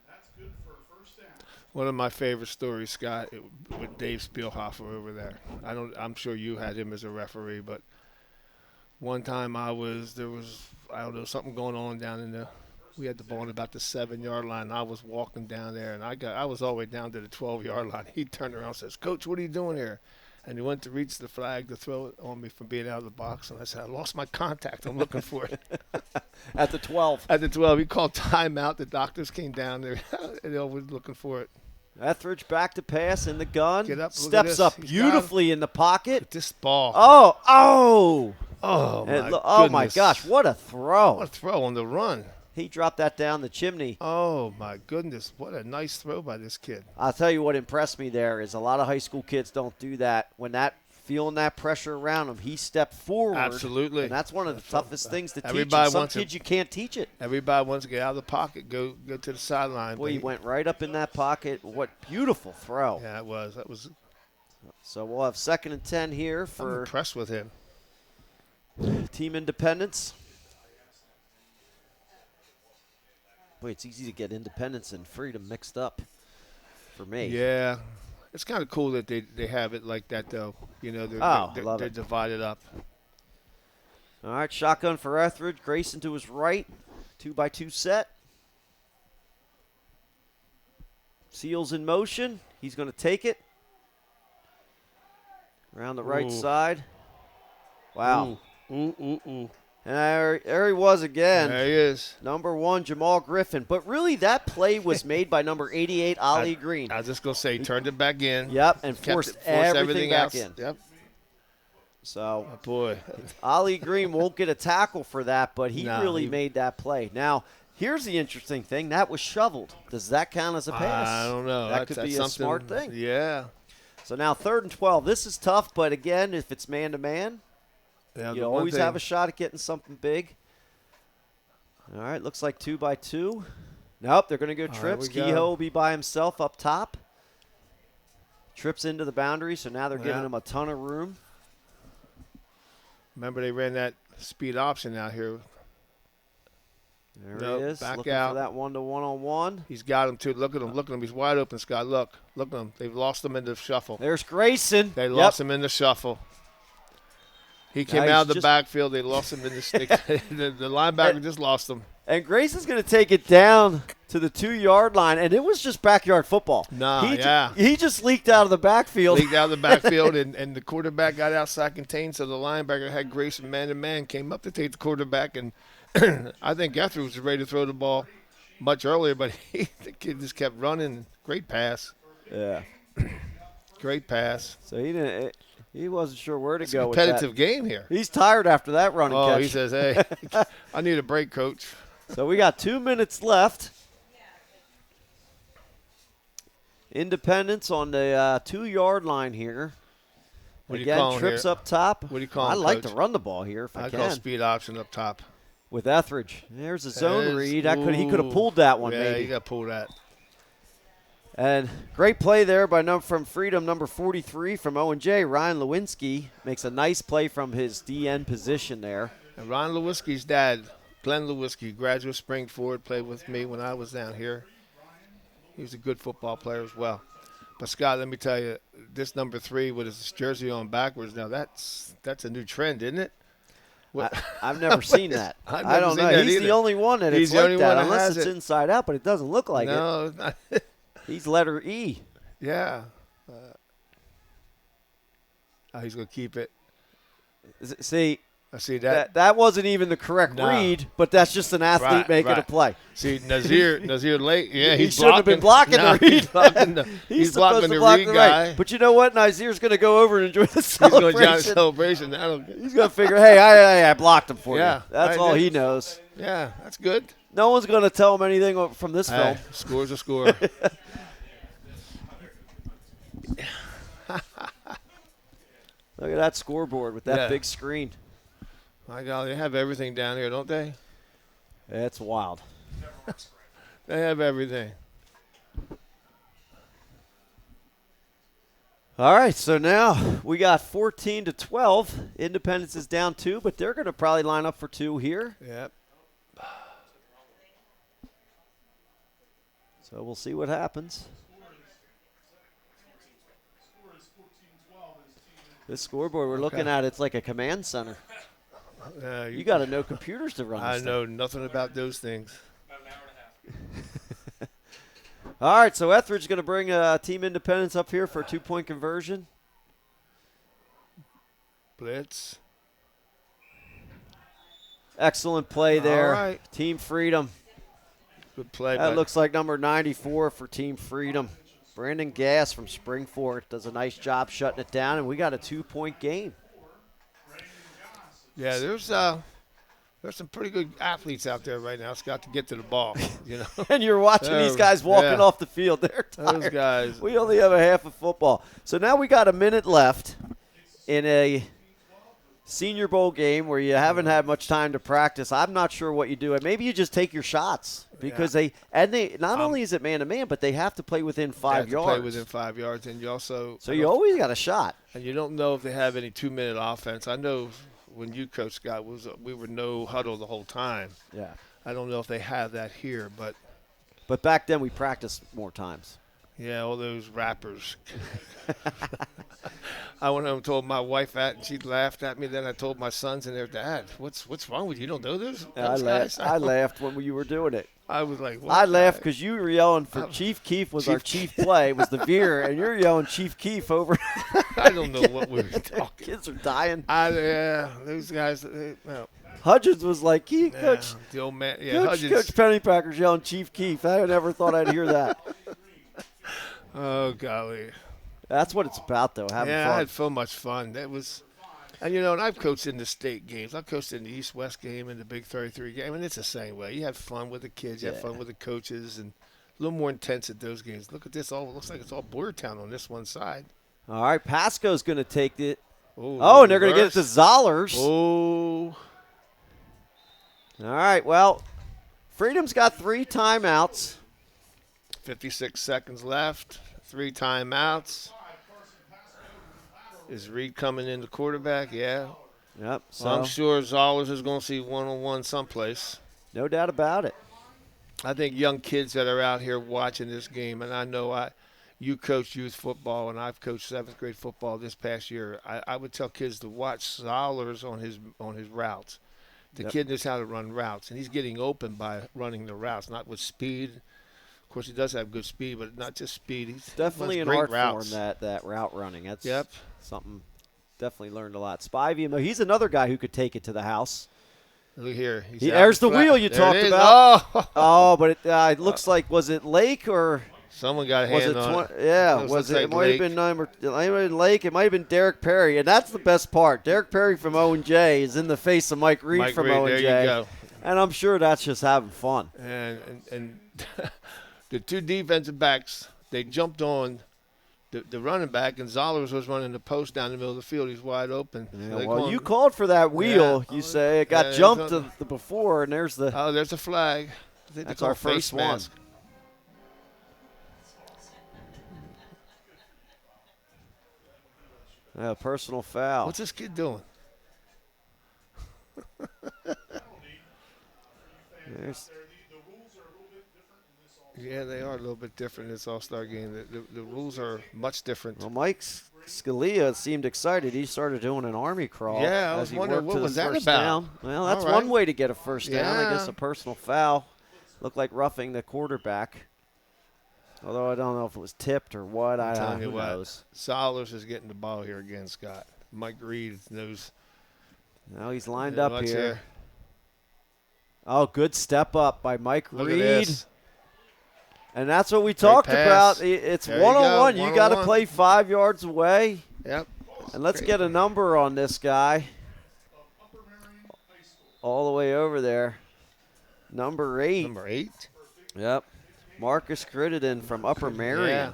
That's good for a first down. One of my favorite stories, Scott, with Dave Spielhofer over there. I'm sure you had him as a referee, but one time there was something going on down in we had the ball on about the 7-yard line. And I was walking down there, and I was all the way down to the 12-yard line. He turned around and says, "Coach, what are you doing here?" And he went to reach the flag to throw it on me from being out of the box. And I said, "I lost my contact. I'm looking for it." At the 12. At the 12, he called timeout. The doctors came down there, and they were looking for it. Etheridge back to pass in the gun. Get up, look at Steps this. up He's beautifully in the pocket. But this ball. Oh. Oh, And my oh my goodness. gosh, what a throw. What a throw on the run. He dropped that down the chimney. Oh, my goodness. What a nice throw by this kid. I'll tell you what impressed me there is a lot of high school kids don't do that. When feeling that pressure around him, he stepped forward. Absolutely. And that's one of the toughest things to teach. Everybody And some wants kids it. you can't teach it. Everybody wants to get out of the pocket, go to the sideline. Boy, but he went right up in that pocket. What beautiful throw. Yeah, it was. That was. So we'll have 2nd and 10 here I'm for impressed with him. Team Independence. Boy, it's easy to get Independence and Freedom mixed up for me. Yeah. It's kind of cool that they have it like that, though. You know, love they're it. divided up. All right, shotgun for Etheridge. Grayson to his right. 2x2 set. Seals in motion. He's going to take it. Around the right Ooh. side. Wow. Ooh. And there he was again. There he is. Number 1, Jamal Griffin. But really, that play was made by number 88, Ali Green. I was just going to say, he turned it back in. Yep, and Kept forced it- everything back else. in. Yep. So Oh, boy. Ali Green won't get a tackle for that, but he No, really he- made that play. Now, here's the interesting thing. That was shoveled. Does that count as a pass? I don't know. That That's could be a something- smart thing. Yeah. So now 3rd and 12. This is tough, but again, if it's man-to-man, Yeah, you the one always thing- have a shot at getting something big. All right, looks like 2x2. Nope, they're going to go All right, trips. we go. Kehoe will be by himself up top. Trips into the boundary, so now they're giving Yeah. him a ton of room. Remember they ran that speed option out here. There Nope, he is, back looking out. for that one-to-one-on-one. He's got him, too. Look at him. Look at him. He's wide open, Scott. Look at him. They've lost him in the shuffle. There's Grayson. They Yep. lost him in the shuffle. He came Now out of he's the just- backfield. They lost him in the stick. the linebacker just lost him. And Grayson's going to take it down to the 2-yard line, and it was just backyard football. Nah, he yeah. he just leaked out of the backfield. Leaked out of the backfield, and the quarterback got outside contained, so the linebacker had Grayson man-to-man, came up to take the quarterback, and I think Etheridge was ready to throw the ball much earlier, but the kid just kept running. Great pass. Yeah. Great pass. So he wasn't sure where to It's a go with that. competitive game here. He's tired after that run and Oh, catch. he says, hey, I need a break, coach. So we got 2 minutes left. Independence on the 2-yard line here. What do you Again, call him trips here? up top. What do you call I him, like Coach? to run the ball here if I I can. call speed option up top. With Etheridge. There's a zone There's- read. He could have ooh. pulled that one Yeah, maybe. you got to pull that. And great play there from Freedom, number 43 from O&J. Ryan Lewinsky makes a nice play from his DN position there. And Ron Lewinsky's dad, Glenn Lewinsky, graduate Springford, played with me when I was down here. He was a good football player as well. But Scott, let me tell you, this number 3 with his jersey on backwards. Now that's a new trend, isn't it? I've never seen that. I've I never don't seen know. that He's either. the only one that He's it's the like only that, one that unless has it's it. inside out, but it doesn't look like it. No, it's not. He's letter E. Yeah. He's going to keep it. See, I see that. that wasn't even the correct No. read, but that's just an athlete making a play. See, Nazir late. Yeah, he he's shouldn't have been blocking the read. He's blocking the, He's blocking supposed to the block read the guy. right. But you know what? Nazir's going to go over and enjoy the He's going to celebration. join the celebration. He's going to figure, hey, I blocked him for Yeah, you. That's all he knows. Yeah, that's good. No one's going to tell him anything from this film. Score's a score. Look at that scoreboard with that big screen. My God, they have everything down here, don't they? It's wild. They have everything. All right, so now we got 14-12. Independence is down 2, but they're going to probably line up for 2 here. Yep. So we'll see what happens. This scoreboard we're looking at, it's like a command center. You got to know computers to run this I know nothing about those things. About an hour and a half. All right, so Etheridge going to bring Team Independence up here for a 2-point conversion. Blitz. Excellent play there. All right. Team Freedom. Good play. That looks like number 94 for Team Freedom. Brandon Gass from Springford does a nice job shutting it down, and we got a 2-point game. Yeah, there's some pretty good athletes out there right now, Scott, to get to the ball. You know, And you're watching these guys walking off the field. They're tired. those guys. We only have a half of football. So now we got a minute left in a Senior Bowl game where you haven't had much time to practice. I'm not sure what you do. And maybe you just take your shots because they not only is it man-to-man, but they have to play within 5 yards. Play within 5 yards, and you also. So you always got a shot. And you don't know if they have any 2-minute offense. I know when you coached, Scott, we were no huddle the whole time. Yeah. I don't know if they have that here, but. But back then we practiced more times. Yeah, all those rappers. I went home and told my wife that, and she laughed at me. Then I told my sons and their dad, "What's wrong with you? You don't know this?" I laughed when you were doing it. I was like, what? I laughed because you were yelling for Chief Keef was our chief play. It was the veer, and you're yelling Chief Keef over. I don't know what we were talking. Kids are dying. Yeah, those guys. Hudgens was like, Coach, the old man. Yeah, Coach, Hudgens. Coach Pennypacker's yelling Chief Keef. I never thought I'd hear that. Oh, golly. That's what it's about, though, having fun. I had so much fun. That was, and and I've coached in the state games. I've coached in the East-West game and the Big 33 game, and it's the same way. You have fun with the kids. You have fun with the coaches, and a little more intense at those games. Look at this. It looks like it's all Border Town on this one side. All right, Pasco's going to take it. Oh, and they're going to get it to Zollers. Oh. All right, well, Freedom's got 3 timeouts. 56 seconds left. 3 timeouts. Is Reed coming in the quarterback? Yeah. Yep. So I'm sure Zollers is going to see one-on-one someplace. No doubt about it. I think young kids that are out here watching this game, and I know you coach youth football, and I've coached 7th grade football this past year. I would tell kids to watch Zollers on his routes. The kid knows how to run routes, and he's getting open by running the routes, not with speed. Of course, he does have good speed, but not just speed. He's definitely an art form, that route running. That's something definitely learned a lot. Spivey, he's another guy who could take it to the house. Look here. There's the wheel you talked about. Oh, but it looks like, was it Lake or? Someone got a hand on it. Yeah, was it? It might have been Lake. It might have been Derek Perry, and that's the best part. Derek Perry from O&J is in the face of Mike Reed from O&J. There you go. And I'm sure that's just having fun. And the 2 defensive backs, they jumped on the running back, and Zollers was running the post down the middle of the field. He's wide open. Yeah, well, you called for that wheel. You say it got jumped before, and there's the. Oh, there's a flag. That's our first one. Personal foul. What's this kid doing? Yeah, they are a little bit different in this All-Star game. The rules are much different. Well, Mike Scalia seemed excited. He started doing an army crawl Yeah, I as was he wondering worked what to the was that first about. down. Well, that's All right. one way to get a first down. I guess Yeah. a personal foul. Looked like roughing the quarterback. Although I don't know if it was tipped or what. I'm telling Who you what, knows? Solers is getting the ball here again, Scott. Mike Reed knows. Now he's lined Yeah, up watch here. Oh, good step up by Mike Look Reed. at this. And that's what we talked pass. about. It's There you one-on-one. go, You got to one-on-one. play 5 yards away. Yep. And let's Great. get a number on this guy. Upper Marion High School. All the way over there. Number 8. Number 8. Yep. Marcus Crittenden from Upper Marion. Yeah.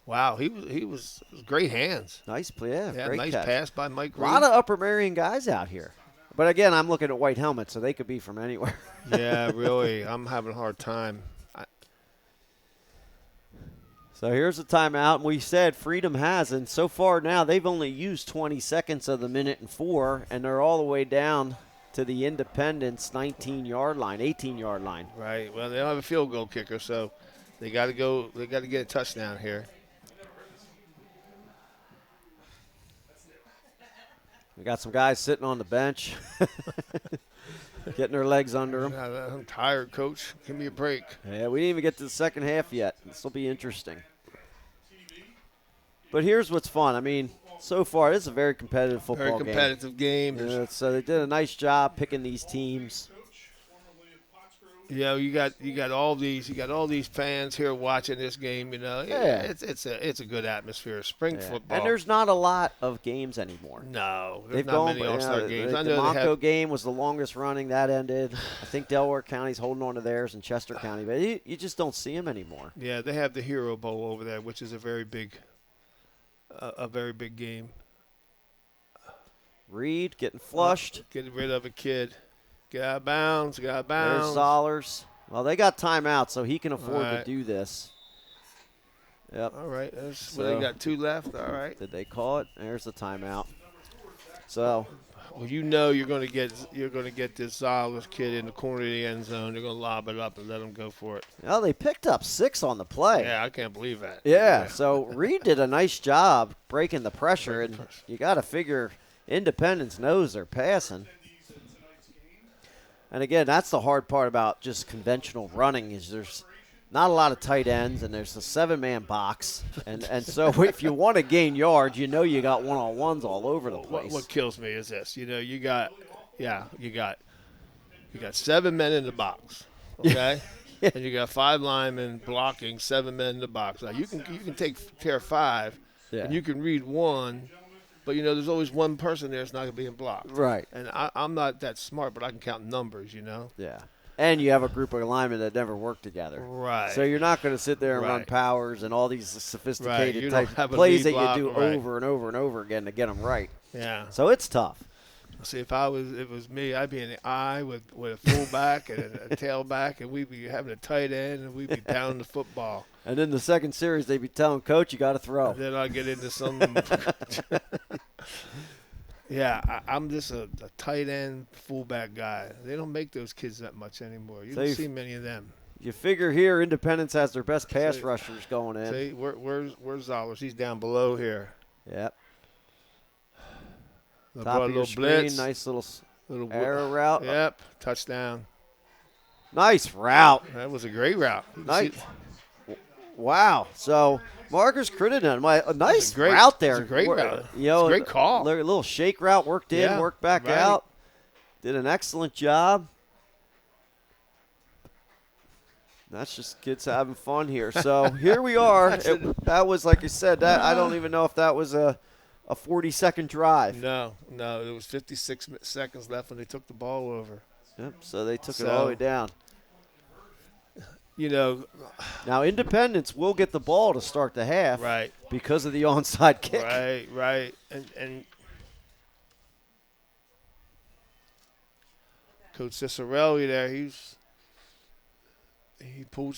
Wow, he was great hands. Nice play. Yeah, Yeah, great nice catch. pass by Mike A Reed. lot of Upper Marion guys out here. But again, I'm looking at white helmets, so they could be from anywhere. Yeah, really. I'm having a hard time. So here's a timeout. And we said Freedom has, and so far now they've only used 20 seconds of the minute and 4, and they're all the way down to the Independence 19-yard line, 18-yard line. Right. Well, they don't have a field goal kicker, so they got to go. They got to get a touchdown here. We got some guys sitting on the bench, getting their legs under them. I'm tired, Coach. Give me a break. Yeah, we didn't even get to the second half yet. This will be interesting. But here's what's fun. I mean, so far, this is a very competitive football Very competitive game. game. So they did a nice job picking these teams. You know, you got all these fans here watching this game. You know, Yeah. it's a good atmosphere. Spring Yeah. football. And there's not a lot of games anymore. no, there's They've not gone, many All-Star games. The I know they Monco have. game was the longest running. That ended. I think Delaware County's holding on to theirs and Chester County. But you just don't see them anymore. Yeah, they have the Hero Bowl over there, which is a very big game. Reed getting flushed. Get rid of a kid. Get out of bounds. Get out of There's bounds. Zollers. Well, they got timeout, so he can afford to Right. do this. Yep. All right. What So- they got 2 left. All right. Did they call it? There's the timeout. So Well, you know you're going to get this Zollers kid in the corner of the end zone. They're going to lob it up and let him go for it. well, they picked up 6 on the play. Yeah, I can't believe that. Yeah, so Reed did a nice job breaking the pressure, and you got to figure Independence knows they're passing. And again, that's the hard part about just conventional running is there's not a lot of tight ends, and there's a 7-man box. And so if you want to gain yards, you know you got one-on-ones all over the place. What kills me is this. You know, you got 7 men in the box. Okay. Yeah. And you got 5 linemen blocking 7 men in the box. Now you can take care of 5, Yeah. and you can read 1, but you know there's always one person there that's not going to be blocked. Right. And I'm not that smart, but I can count numbers. You know. Yeah. And you have a group of linemen that never work together. Right. So you're not going to sit there and run Right. powers and all these Right. sophisticated You don't type have a plays that lead block. you do Right. over and over and over again to get them right. Yeah. So it's tough. See, if it was me, I'd be in the eye with a fullback and a tailback, and we'd be having a tight end, and we'd be pounding the football. And in the second series, they'd be telling Coach, you got to throw. And then I'd get into some. Yeah, I'm just a tight end fullback guy. They don't make those kids that much anymore. You So don't you- see many of them. You figure here Independence has their best pass See- rushers going in. See, where's Zollers? He's down below here. Yep. They Top brought a of your little screen, blitz. nice little Little arrow route. Yep, touchdown. Nice route. That was a great route. You can Nice. see- Wow. So Marcus Crittenden, a nice great- route there. it's a great Wor- route. You know, It's a great call. A little shake route worked in, Yeah, worked back right. out. Did an excellent job. That's just kids having fun here. So here we are. That was, like I said, that I don't even know if that was a 40-second drive. No, there was 56 seconds left when they took the ball over. Yep, so they took it all the way down. You know, Now, Independence will get the ball to start the half right, because of the onside kick. right, and Coach Cicerelli there, he pulled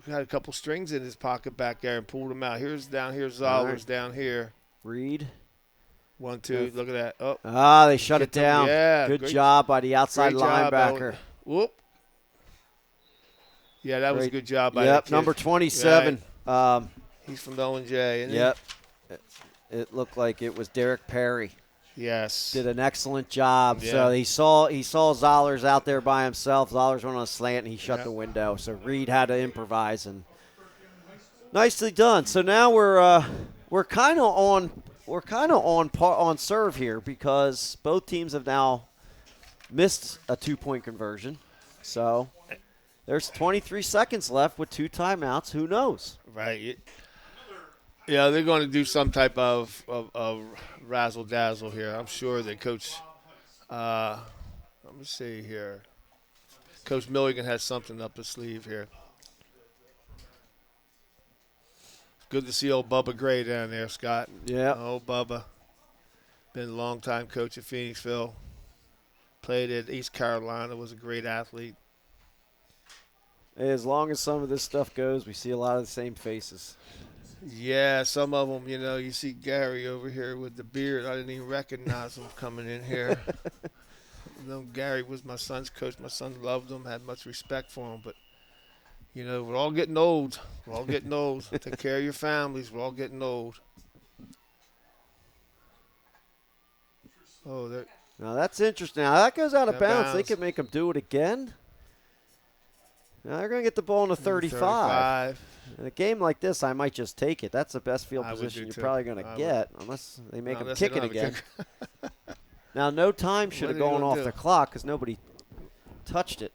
had a couple strings in his pocket back there and pulled them out. Here's Zollers right. down here. Reed. 1, 2, look at that. Ah, they shut it Get them- down. yeah, Good great- job by the outside great job, linebacker. Whoop. Yeah, that was a Great. good job by that kid. Number 27. Right. He's from the O&J, isn't Yep. It looked like it was Derek Perry. he? Yes. Did an excellent job. Yeah. So he saw Zollers out there by himself. Zollers went on a slant, and he shut the window. So Reed had to improvise, and nicely done. So now we're kind of on serve here because both teams have now missed a 2-point conversion. So there's 23 seconds left with 2 timeouts. Who knows? Right. Yeah, they're going to do some type of razzle-dazzle here. I'm sure that Coach let me see here. Coach Milligan has something up his sleeve here. Good to see old Bubba Gray down there, Scott. Yeah. Old Bubba. Been a long-time coach at Phoenixville. Played at East Carolina, was a great athlete. As long as some of this stuff goes, we see a lot of the same faces. Yeah, some of them, you see Gary over here with the beard. I didn't even recognize him coming in here. Gary was my son's coach. My son loved him, had much respect for him. But, we're all getting old. We're all getting old. Take care of your families. We're all getting old. Oh, now that's interesting. Now that goes out of bounds. They bounds. could make them do it again. Now they're going to get the ball in the 35. In a game like this, I might just take it. That's the best field position you're probably going to get, unless they make them kick it again. Now, no time should have gone off the clock because nobody touched it.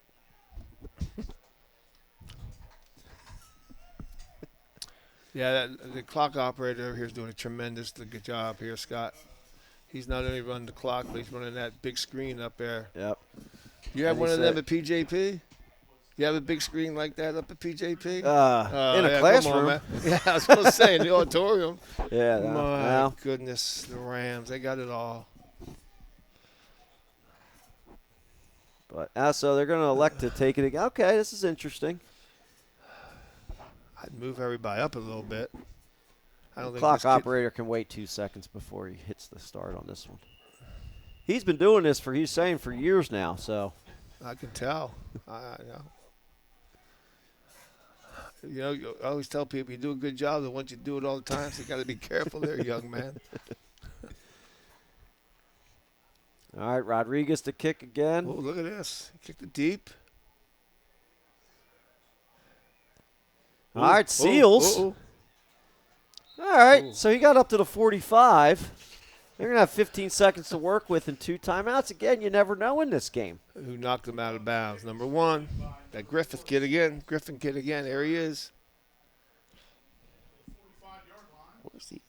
Yeah, the clock operator over here is doing a tremendous good job here, Scott. He's not only running the clock, but he's running that big screen up there. Yep. You have one of them at PJP? You have a big screen like that up at PJP? In a classroom. Come on, man. Yeah, I was going to say, in the auditorium. Yeah. My goodness, the Rams, they got it all. But so they're going to elect to take it again. Okay, this is interesting. I'd move everybody up a little bit. I don't think Clock operator can wait 2 seconds before he hits the start on this one. He's been doing this for years now, so. I can tell. I always tell people you do a good job, they want you to do it all the time, so you got to be careful there, young man. All right, Rodriguez to kick again. Oh, look at this. He kicked it deep. All right, Seals. All right, so he got up to the 45. They're going to have 15 seconds to work with and 2 timeouts. Again, you never know in this game. Who knocked him out of bounds? Number 1, that Griffin kid again. There he is. 45-yard line. Where's he?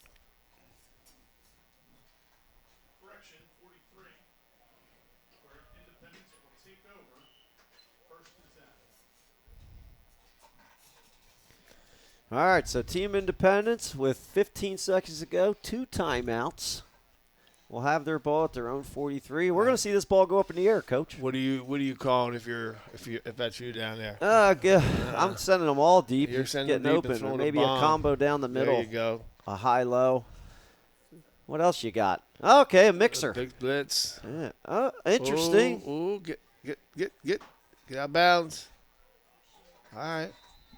Correction, 43. Where Independence will take over. 1st and 10. All right, so Team Independence with 15 seconds to go, 2 timeouts. Will have their ball at their own 43. We're going to see this ball go up in the air, Coach. What are you calling if that's you down there? I'm sending them all deep. You're sending getting them deep open, and or maybe a bomb. combo down the middle. There you go. A high-low. What else you got? Okay, a mixer. Big blitz. Yeah. Interesting. Ooh, get out of bounds. All right.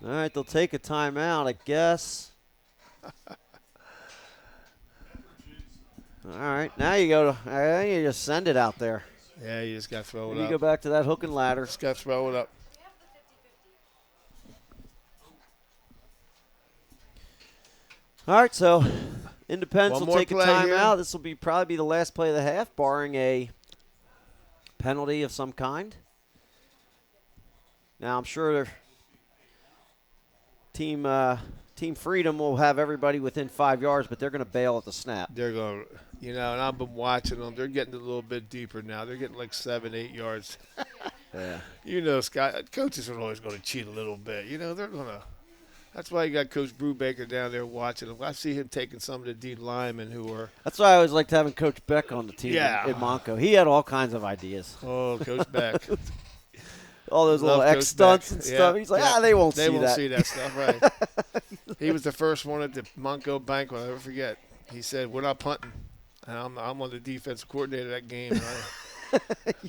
All right, they'll take a timeout, I guess. All right, now you you just send it out there. Yeah, you just got to throw it You up. go back to that hook and ladder. Just got to throw it up. All right, so Independence One will more take a play timeout. here. This will probably be the last play of the half, barring a penalty of some kind. Now, I'm sure Team Freedom will have everybody within 5 yards, but they're going to bail at the snap. They're going to, and I've been watching them. They're getting a little bit deeper now. They're getting like 7-8 yards. Yeah. Scott, coaches are always going to cheat a little bit. They're going to. That's why you got Coach Brubaker down there watching them. I see him taking some of the D linemen who are. That's why I always liked having Coach Beck on the team Yeah. in Monco. He had all kinds of ideas. Oh, Coach Beck. All those Love little Coach X stunts Beck. and stuff. Yeah, He's like, yeah. they won't They see won't that. see that stuff, right. He was the first one at the Monco banquet. I'll never forget. He said, "We're not punting." And I'm on the defensive coordinator that game. And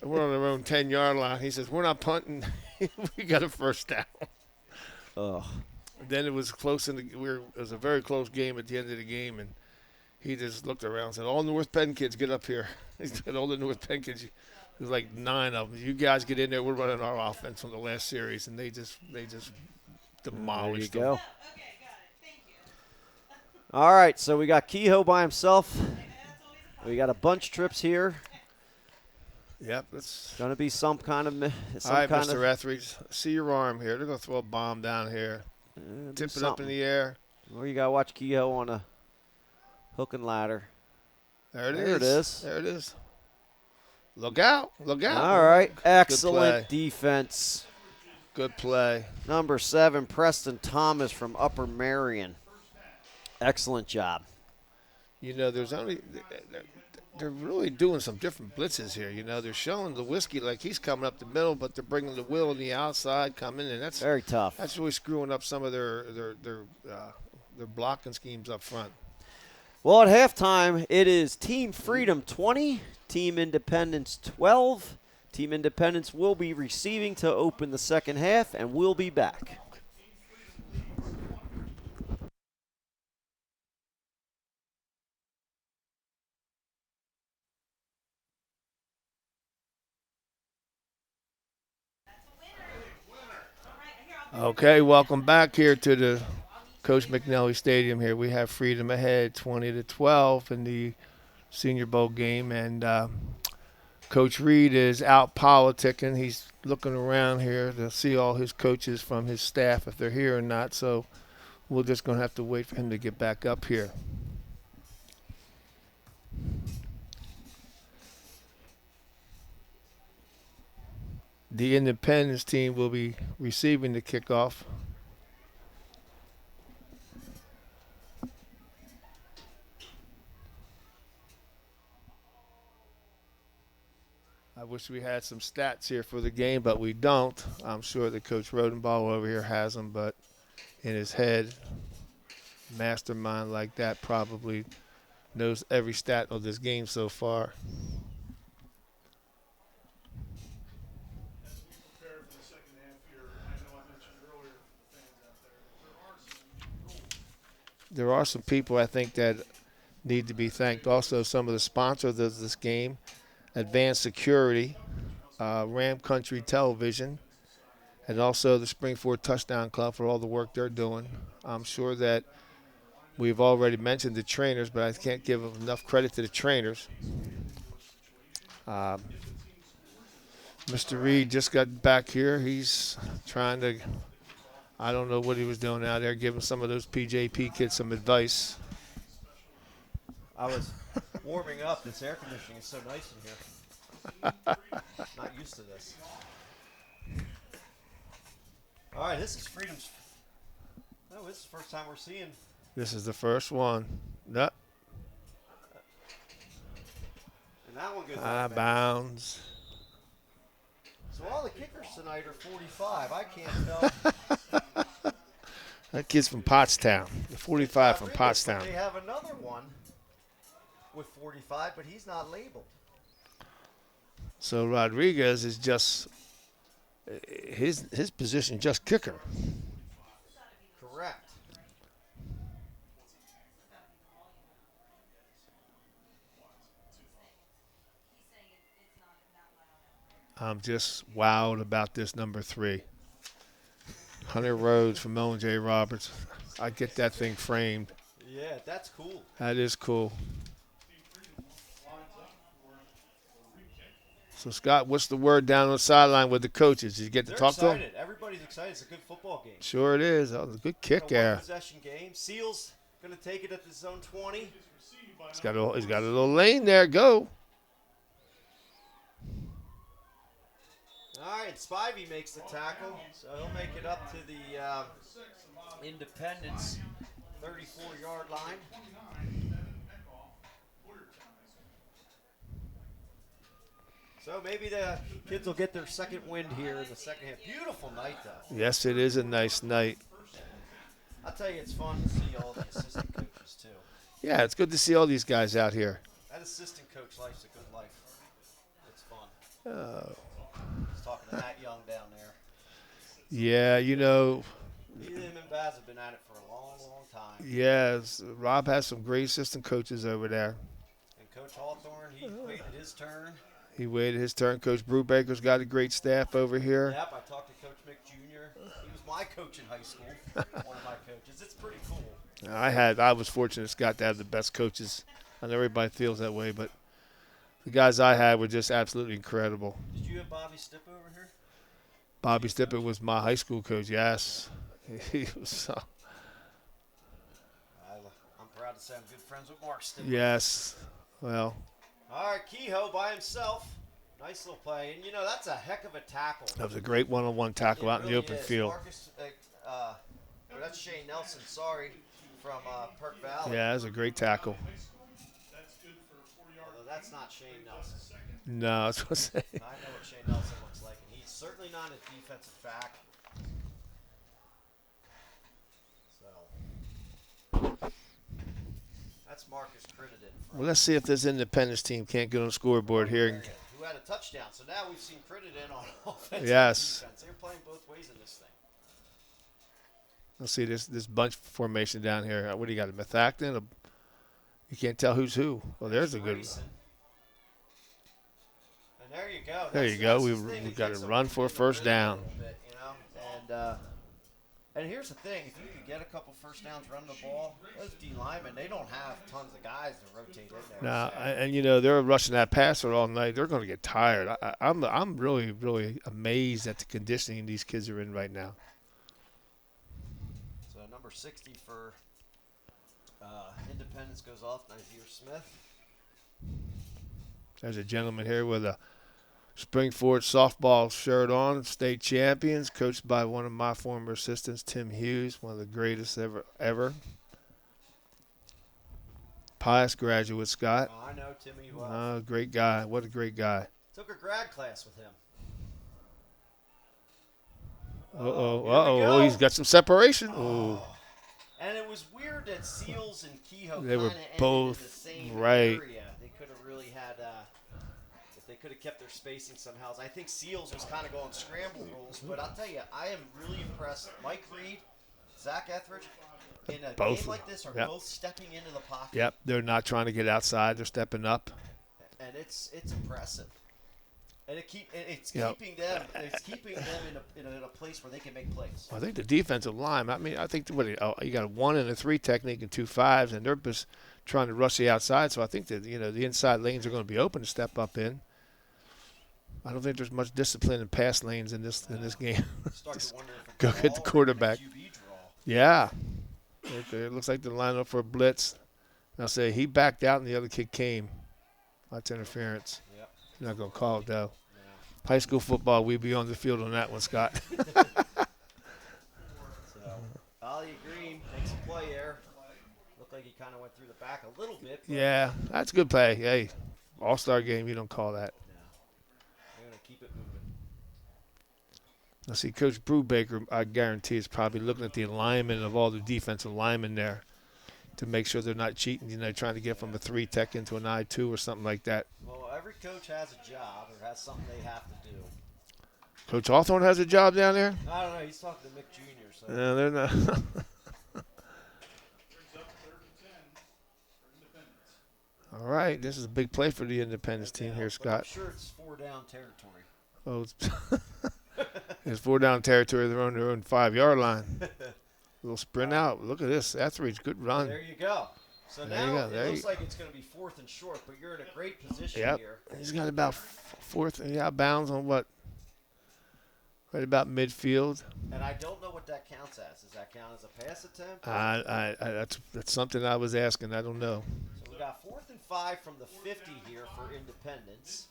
we're on our own 10-yard line. He says, "We're not punting. We got a first down." Ugh. And then it was close it was a very close game at the end of the game, and he just looked around and said, "All North Penn kids, get up here." He said, "All the North Penn kids." There's like 9 of them. You guys get in there. We're running our offense from the last series, and they just demolished There you them. go. All right, so we got Kehoe by himself. We got a bunch trips here. Yep, it's Going to be some kind of all right, Mr. Etheridge. See your arm here. They're going to throw a bomb down here. Tip it up in the air. Or you got to watch Kehoe on a hook and ladder. There it is. There it is. Look out. Look out. All right, excellent defense. Good play. Number 7, Preston Thomas from Upper Marion. Excellent job. You know, they're really doing some different blitzes here. You know, they're showing the whiskey like he's coming up the middle, but they're bringing the Will on the outside coming, and that's very tough. That's really screwing up some of their blocking schemes up front. Well, at halftime, it is Team Freedom 20, Team Independence 12. Team Independence will be receiving to open the second half, and we'll be back. Okay, welcome back here to the Coach McNally Stadium. Here we have Freedom ahead, 20-12 in the Senior Bowl game, and Coach Reed is out politicking. He's looking around here to see all his coaches from his staff if they're here or not. So we're just going to have to wait for him to get back up here. The Independence team will be receiving the kickoff. I wish we had some stats here for the game, but we don't. I'm sure that Coach Rodenbaugh over here has them, but in his head, mastermind like that probably knows every stat of this game so far. There are some people I think that need to be thanked. Also, some of the sponsors of this game, Advanced Security, Ram Country Television, and also the Springford Touchdown Club for all the work they're doing. I'm sure that we've already mentioned the trainers, but I can't give enough credit to the trainers. Mr. Reed just got back here. He's trying to, I don't know what he was doing out there, giving some of those PJP kids some advice. I was warming up. This air conditioning is so nice in here. Not used to this. All right, this is Freedom's. Oh, this is the first time we're seeing. This is the first one. Yep. And that one goes out of bounds. So all the kickers tonight are 45. I can't tell. That kid's from Pottstown. The 45 from Pottstown. They have another one with 45, but he's not labeled. So Rodriguez is just his position, just kicker. Correct. I'm just wowed about this number 3. Hunter Rhodes from Owen J. Roberts. I get that thing framed. Yeah, that's cool. That is cool. So, Scott, what's the word down on the sideline with the coaches? Did you get to talk to them? Everybody's excited. It's a good football game. Sure it is. That was a good kick there. Possession game. Seals going to take it at the zone 20. He's got a little lane there. Go. All right, Spivey makes the tackle, so he'll make it up to the Independence 34-yard line. So maybe the kids will get their second wind here in the second half. Beautiful night, though. Yes, it is a nice night. I'll tell you, it's fun to see all the assistant coaches, too. Yeah, it's good to see all these guys out here. That assistant coach life's a good life. It's fun. I was talking to Matt Young down there. Yeah, you know, Him and Baz have been at it for a long, long time. Yes, Rob has some great assistant coaches over there. And Coach Hawthorne, he waited his turn. He waited his turn. Coach Brubaker's got a great staff over here. Yep, I talked to Coach Mick Jr. He was my coach in high school, one of my coaches. It's pretty cool. I was fortunate, Scott, to have the best coaches. I know everybody feels that way, but the guys I had were just absolutely incredible. Did you have Bobby Stipp over here? Bobby Stippett was my high school coach, yes. He was, I'm proud to say I'm good friends with Mark Stipp. yes, well. All right, Kehoe by himself. Nice little play. And, that's a heck of a tackle. That was a great one-on-one tackle out in the open field. Marcus, that's Shane Nelson, from Perk Valley. Yeah, that was a great tackle. That's good for 4 yards. Although that's not Shane Nelson. No, I was going to say. I know what Shane Nelson looks like, and he's certainly not a defensive back. So that's Marcus Crittenden. Well, let's see if this Independence team can't get on the scoreboard here. Who had a touchdown. So now we've seen Crittenden on offense. Yes. And defense. They're playing both ways in this thing. Let's see this bunch formation down here. What do you got? A Methacton? You can't tell who's who. Well, there's a good one. And there you go. There you go. We've got to run for a first down. And here's the thing. If you could get a couple first downs running the ball, those D linemen, they don't have tons of guys to rotate in there. Now, and they're rushing that passer all night. They're going to get tired. I'm really, really amazed at the conditioning these kids are in right now. So number 60 for Independence goes off, Nazir Smith. There's a gentleman here with a Springford softball shirt on, state champions, coached by one of my former assistants, Tim Hughes, one of the greatest ever. Pius graduate, Scott. Oh, I know Timmy well. Great guy. What a great guy. Took a grad class with him. Oh, he's got some separation. Oh. And it was weird that Seals and Kehoe They were kind of both in the same right. area. They could have really had, if they could have kept their spacing somehow. I think Seals was kind of going scramble rules, but I'll tell you, I am really impressed. Mike Reed, Zach Etheridge, in a game like this are both stepping into the pocket. Yep, they're not trying to get outside. They're stepping up. And it's impressive. And keeping them in a place where they can make plays. I think the defensive line. I think you got a 1 and a 3 technique and 2 5s, and they're just trying to rush the outside. So I think that the inside lanes are going to be open to step up in. I don't think there's much discipline in pass lanes in this game. Start to wonder if Go get the quarterback. QB draw. Yeah, it looks like they're lining up for a blitz. And I'll say he backed out and the other kid came. That's interference. Yep. You're not going to call it though. Yeah. High school football, we'd be on the field on that one, Scott. So, Ollie Green makes a play there. Looked like he kind of went through the back a little bit. Yeah, that's a good play. Hey, all-star game, you don't call that. No. They're going to keep it moving. Now, see, Coach Brubaker, I guarantee, is probably looking at the alignment of all the defensive linemen there to make sure they're not cheating, trying to get from a 3 tech into an I-2 or something like that. Well, every coach has a job or has something they have to do. Coach Hawthorne has a job down there? I don't know. He's talking to Mick Jr. So. No, they're not. Brings up 3rd and 10 for Independence. All right, this is a big play for the Independence team here, But Scott. I'm sure it's 4 down territory. Oh, it's 4 down territory. They're on their own 5-yard line. Little sprint out. Look at this. Etheridge, good run. There you go. So There now you go. it looks like it's going to be 4th and short, but you're in a great position Yep. here. He's got about 4th and out bounds on what? Right about midfield. And I don't know what that counts as. Does that count as a pass attempt? That's something I was asking. I don't know. So we got 4th and 5 from the 50 here for Independence.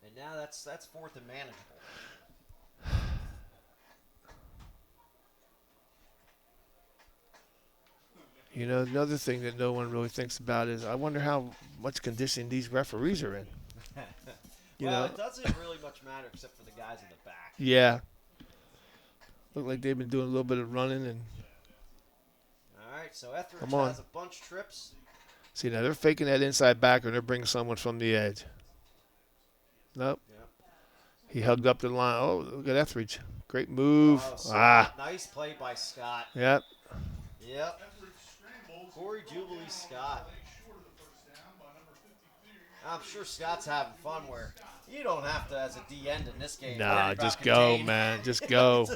And now that's 4th and manageable. Another thing that no one really thinks about is I wonder how much conditioning these referees are in. It doesn't really much matter except for the guys in the back. Yeah. Look like they've been doing a little bit of running and. All right, so Etheridge Come on. has a bunch trips. See, now they're faking that inside backer and they're bringing someone from the edge. Nope. Yep. He hugged up the line. Oh, look at Etheridge. Great move. Oh, Scott, nice play by Scott. Yep. Yep. Corey Jubilee Scott. I'm sure Scott's having fun where you don't have to, as a D end in this game. Nah, just go, man. Just go.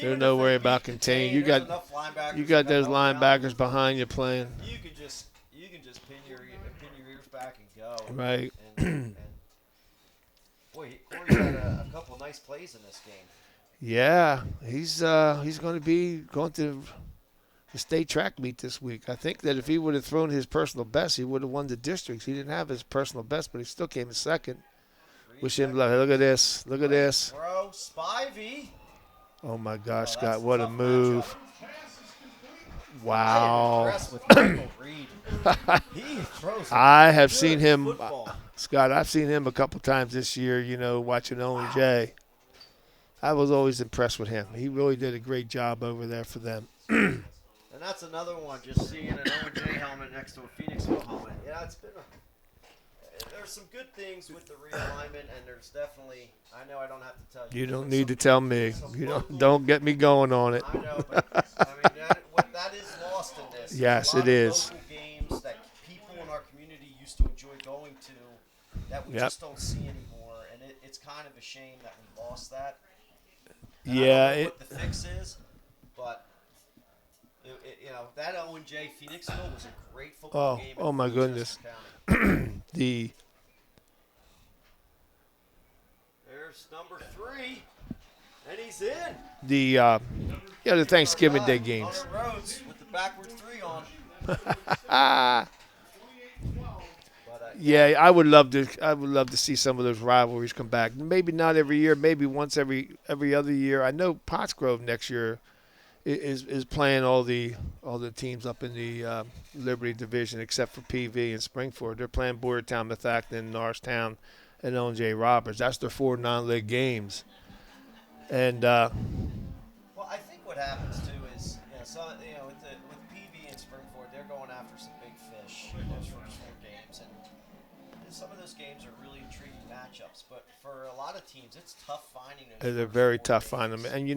There's no worry about contain. You got those linebackers behind you playing. You can just pin your ears back and go. Right. And boy, Corey's had a couple of nice plays in this game. Yeah, he's going to be going to the state track meet this week. I think that if he would have thrown his personal best, he would have won the districts. He didn't have his personal best, but he still came in second. Wish him luck. Look at this. Look at this. Bro, Spivey. Oh, my gosh, Scott, what a move. Wow. I am impressed with Michael Reed. He throws I have seen him, football. Scott, I've seen him a couple times this year, watching Owen J. I was always impressed with him. He really did a great job over there for them. And that's another one, just seeing an Owen J helmet next to a Phoenixville helmet. Yeah, there's some good things with the realignment, and there's definitely, I know I don't have to tell you. You don't need to tell me. Don't get me going on it. I know, but I mean, that is lost in this. Yes, There's it a lot of is. local games that people in our community used to enjoy going to that we just don't see anymore, and it's kind of a shame that we lost that. And I don't know what the fix is, but that Owen J. Phoenixville was a great football game. Oh my goodness. There's number 3, and he's in. The Thanksgiving Day games. Hunter Rhodes with the backwards 3 on. Yeah, I would love to see some of those rivalries come back. Maybe not every year, maybe once every other year. I know Pottsgrove next year is playing all the teams up in the Liberty Division except for PV and Springford. They're playing Boyertown, Methacton, Norristown, and Owen J. Roberts. That's their 4 non-league games. And well, I think what happens too is with PV and Springford, they're going after some big fish in those first 4 games, and some of those games are really intriguing matchups. But for a lot of teams, it's tough finding them. they're very tough finding them. And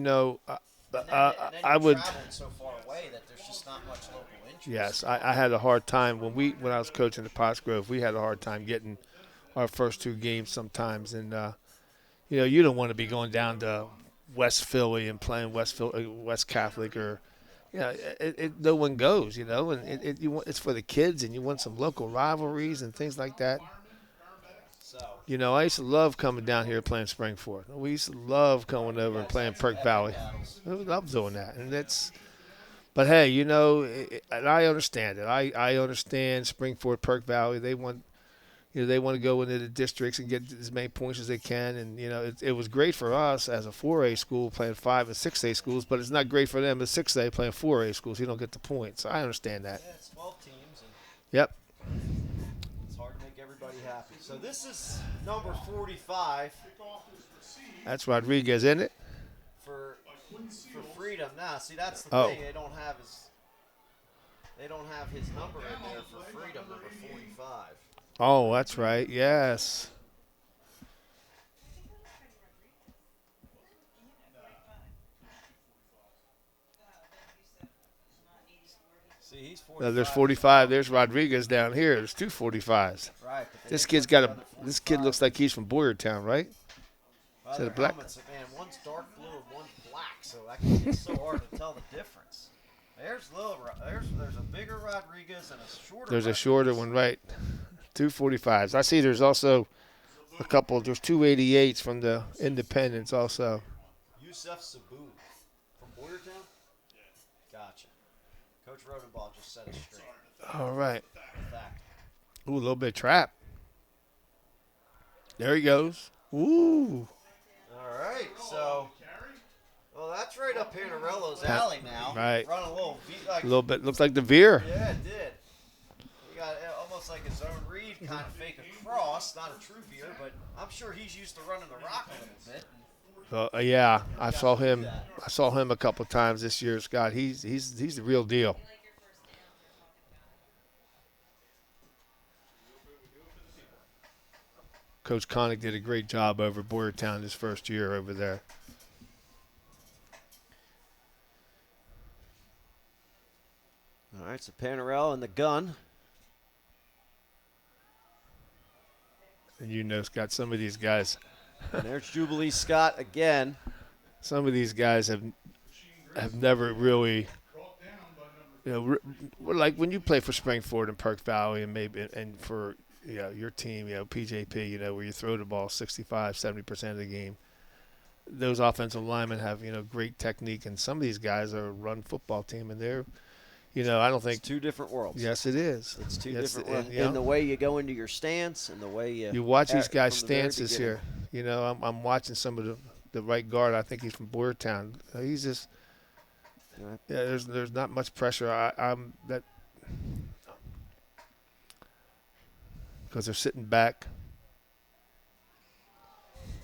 I would travel so far away that there's just not much local interest. Yes, I had a hard time when I was coaching at Pottsgrove. We had a hard time getting our first 2 games sometimes, and you don't want to be going down to West Philly and playing West Catholic or no one goes, and it's for the kids, and you want some local rivalries and things like that. I used to love coming down here playing Springford. We used to love coming over and playing Perk Valley. I love doing that, but hey, and I understand it. I understand Springford, Perk Valley. They want to go into the districts and get as many points as they can. And, it was great for us as a 4A school playing 5 and 6A schools, but it's not great for them as 6A playing 4A schools. You don't get the points. I understand that. Yeah, it's 12 teams. Yep. It's hard to make everybody happy. So this is number 45. That's Rodriguez, isn't it? For Freedom. Nah, see, that's the thing. They don't have his number in there for Freedom, number 45. Oh, that's right. Yes. See, he's 45. There's 45. There's Rodriguez down here. There's 2 45s. Right. This kid looks like he's from Boyertown, right? Well, Is that a black? Helmets, man, one's dark blue and one's black, so it's so hard to tell the difference. There's a bigger Rodriguez and a shorter. There's a Rodriguez. shorter one, right? 2 45s. I see there's also a couple. There's 2 88s from the Independents also. Yusuf Sabu from Boyertown? Gotcha. Coach Rodenball just set it straight. All right. Fact. Ooh, a little bit of trap. There he goes. Ooh. All right, so that's right up here in Arello's alley now. Right. Run a little beat like A little bit. Looks like the veer. Yeah, it did. He got almost like his own read, kind of fake a cross, not a true veer, but I'm sure he's used to running the rock a little bit. Yeah, I saw him. I saw him a couple times this year, Scott. He's the real deal. Coach Connick did a great job over Boyertown his first year over there. All right, so Panarello in the gun. And you know, Scott, some of these guys, And there's Jubilee Scott again. some of these guys have never really, like when you play for Springford and Perk Valley and maybe and for your team, PJP, where you throw the ball 65, 70% of the game. Those offensive linemen have, great technique, and some of these guys are a run football team, and they're, I don't think it's two different worlds. Yes, it is. It's two different worlds. In the way you go into your stance and the way you watch these guys' stances here. I'm watching some of the right guard. I think he's from Boyertown. He's just there's not much pressure. I'm that because they're sitting back.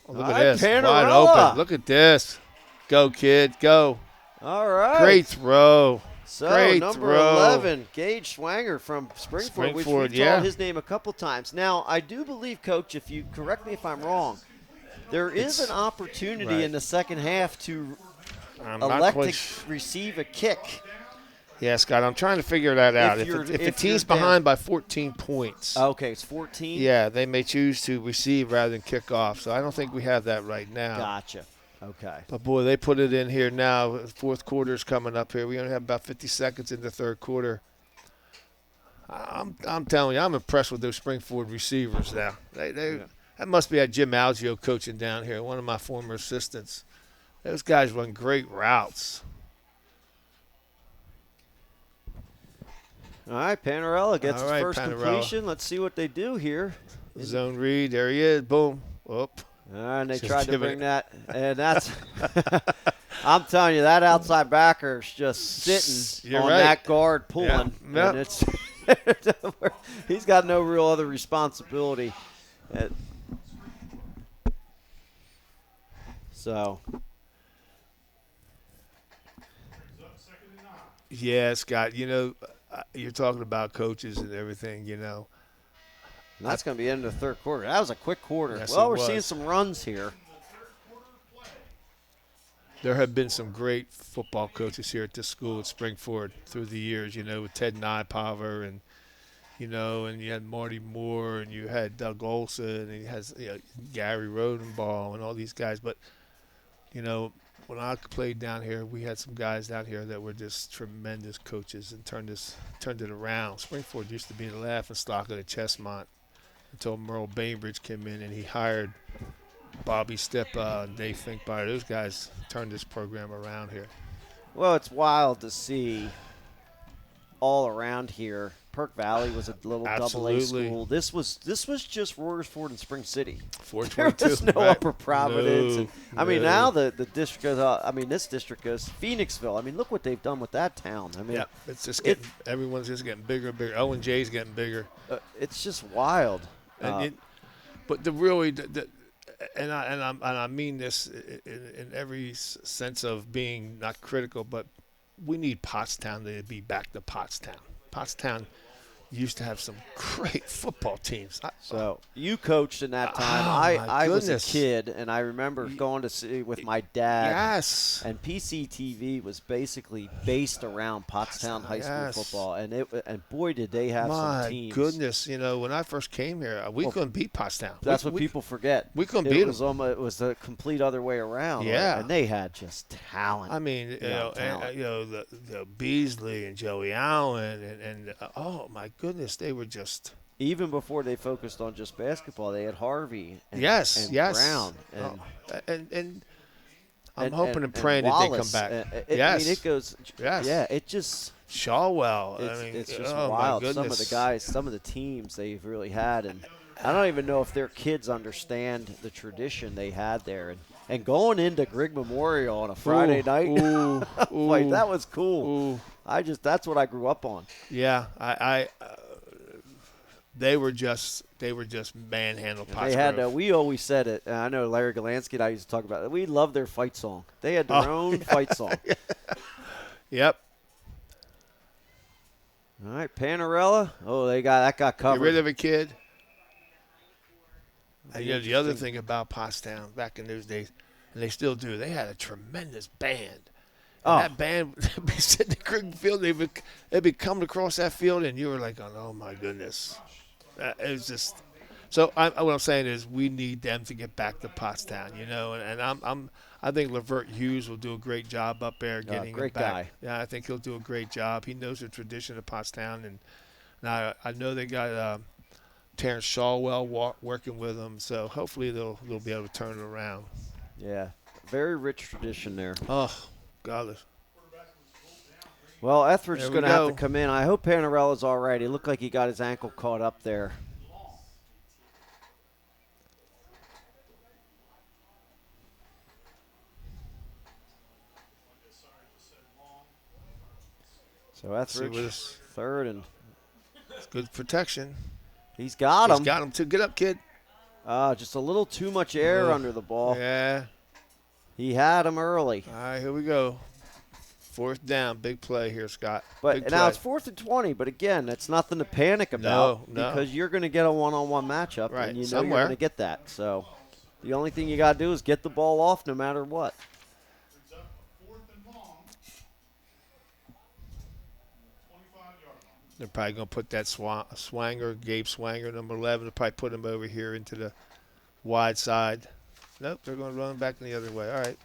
Oh, look at this. Panarello. Wide open. Look at this. Go, kid. Go. All right. Great throw. So, Great number throw. 11, Gage Schwanger from Springford, which we've called his name a couple times. Now, I do believe, Coach, if you correct me if I'm wrong, there is an opportunity in the second half to elect to receive a kick. Yeah, Scott, I'm trying to figure that out. If the team's behind by 14 points. Okay, it's 14? Yeah, they may choose to receive rather than kick off. So I don't think we have that right now. Gotcha. Okay. But, boy, they put it in here now. Fourth quarter's coming up here. We only have about 50 seconds in the third quarter. I'm telling you, I'm impressed with those Springford receivers now. That must be Jim Algio coaching down here, one of my former assistants. Those guys run great routes. All right, Panarello gets his first completion. Let's see what they do here. Zone read. There he is. Boom. Whoop. And they tried to bring that. And that's – I'm telling you, that outside backer is just sitting on that guard pulling. Yep. And it's he's got no real other responsibility. So – yeah, Scott, you're talking about coaches and everything, That's going to be the end of the third quarter. That was a quick quarter. Yes, we're seeing some runs here. There have been some great football coaches here at this school at Springford through the years, with Ted Nypover and you had Marty Moore and you had Doug Olson and you had Gary Rodenbaugh and all these guys. But, when I played down here, we had some guys down here that were just tremendous coaches and turned it around. Springford used to be the laughingstock of the Chestmont until Merle Bainbridge came in and he hired Bobby Steppa and Dave Finkbeyer. Those guys turned this program around here. Well, it's wild to see all around here. Perk Valley was a little double-A school. This was just Royersford and Spring City. 422. There was no Upper Providence. No, now the district goes. This district goes Phoenixville. Look what they've done with that town. It's just everyone's just getting bigger and bigger. O&J's getting bigger. It's just wild. But I mean this in every sense of being not critical, but we need Pottstown to be back to Pottstown. Pottstown used to have some great football teams. So you coached in that time. I was a kid, and I remember going to see with my dad. Yes. And PCTV was basically based around Pottstown High School football, and boy did they have some teams. My goodness, when I first came here, we couldn't beat Pottstown. That's what people forget. We couldn't beat them. It was the complete other way around. Yeah. And they had just talent. The Beasley and Joey Allen and oh my goodness, they were just even before they focused on just basketball. They had Harvey and, and Brown and I'm hoping and praying that they come back. It goes. Yes. Yeah, it just Shawwell. It's just wild. Some of the guys, some of the teams they've really had, and I don't even know if their kids understand the tradition they had there. And going into Grigg Memorial on a Friday night, like that was cool. That's what I grew up on. Yeah, they were just manhandled. They had. We always said it. And I know Larry Galansky and I used to talk about it. We loved their fight song. They had their own fight song. Yep. All right, Panarello. Oh, that got covered. Get rid of a kid. And the other thing about Pottstown back in those days, and they still do, they had a tremendous band. And that band would be sitting in the cricket field. They'd be coming across that field, and you were like, oh my goodness. It was just. So what I'm saying is, we need them to get back to Pottstown, and I think Lavert Hughes will do a great job up there getting great him back. guy. Yeah, I think he'll do a great job. He knows the tradition of Pottstown, and now I know they got Terrence Shawwell working with them, so hopefully they'll be able to turn it around. Yeah, very rich tradition there. Oh, God. Well, Etheridge is There we going to have to go. come in. I hope Panarella's all right. He looked like he got his ankle caught up there. So Etheridge, third, and It's good protection. he's got him. He's got him too. Get up, kid. Just a little too much air under the ball. Yeah. He had him early. All right, here we go. 4th down, big play here, Scott. But Big now play. it's 4th and 20. But again, that's nothing to panic about No. because you're going to get a one-on-one matchup, Right, and you know somewhere. you're going to get that. So the only thing you got to do is get the ball off, no matter what. Brings up a 4th and long. 25-yard line. They're probably going to put that Swanger, Gabe Swanger, number 11. They'll probably put him over here into the wide side. Nope, they're going to run back the other way. All right.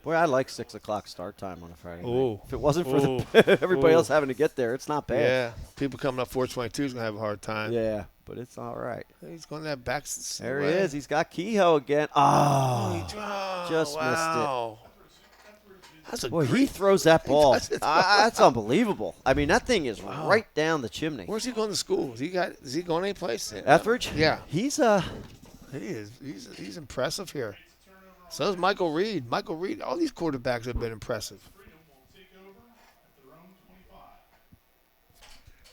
Boy, I like 6 o'clock start time on a Friday night. Ooh. If it wasn't for Ooh. everybody Ooh. else having to get there, it's not bad. Yeah. People coming up 422 is going to have a hard time. Yeah, but it's all right. He's going to have back. There he is. He's got Kehoe again. Oh, just wow. That's a boy, great. he throws that ball. does it. That's unbelievable. I mean, that thing is right down the chimney. Where's he going to school? Is he going anyplace? Etheridge? Yeah. He's He is. He's impressive here. So is Michael Reed. All these quarterbacks have been impressive. Freedom will take over at their own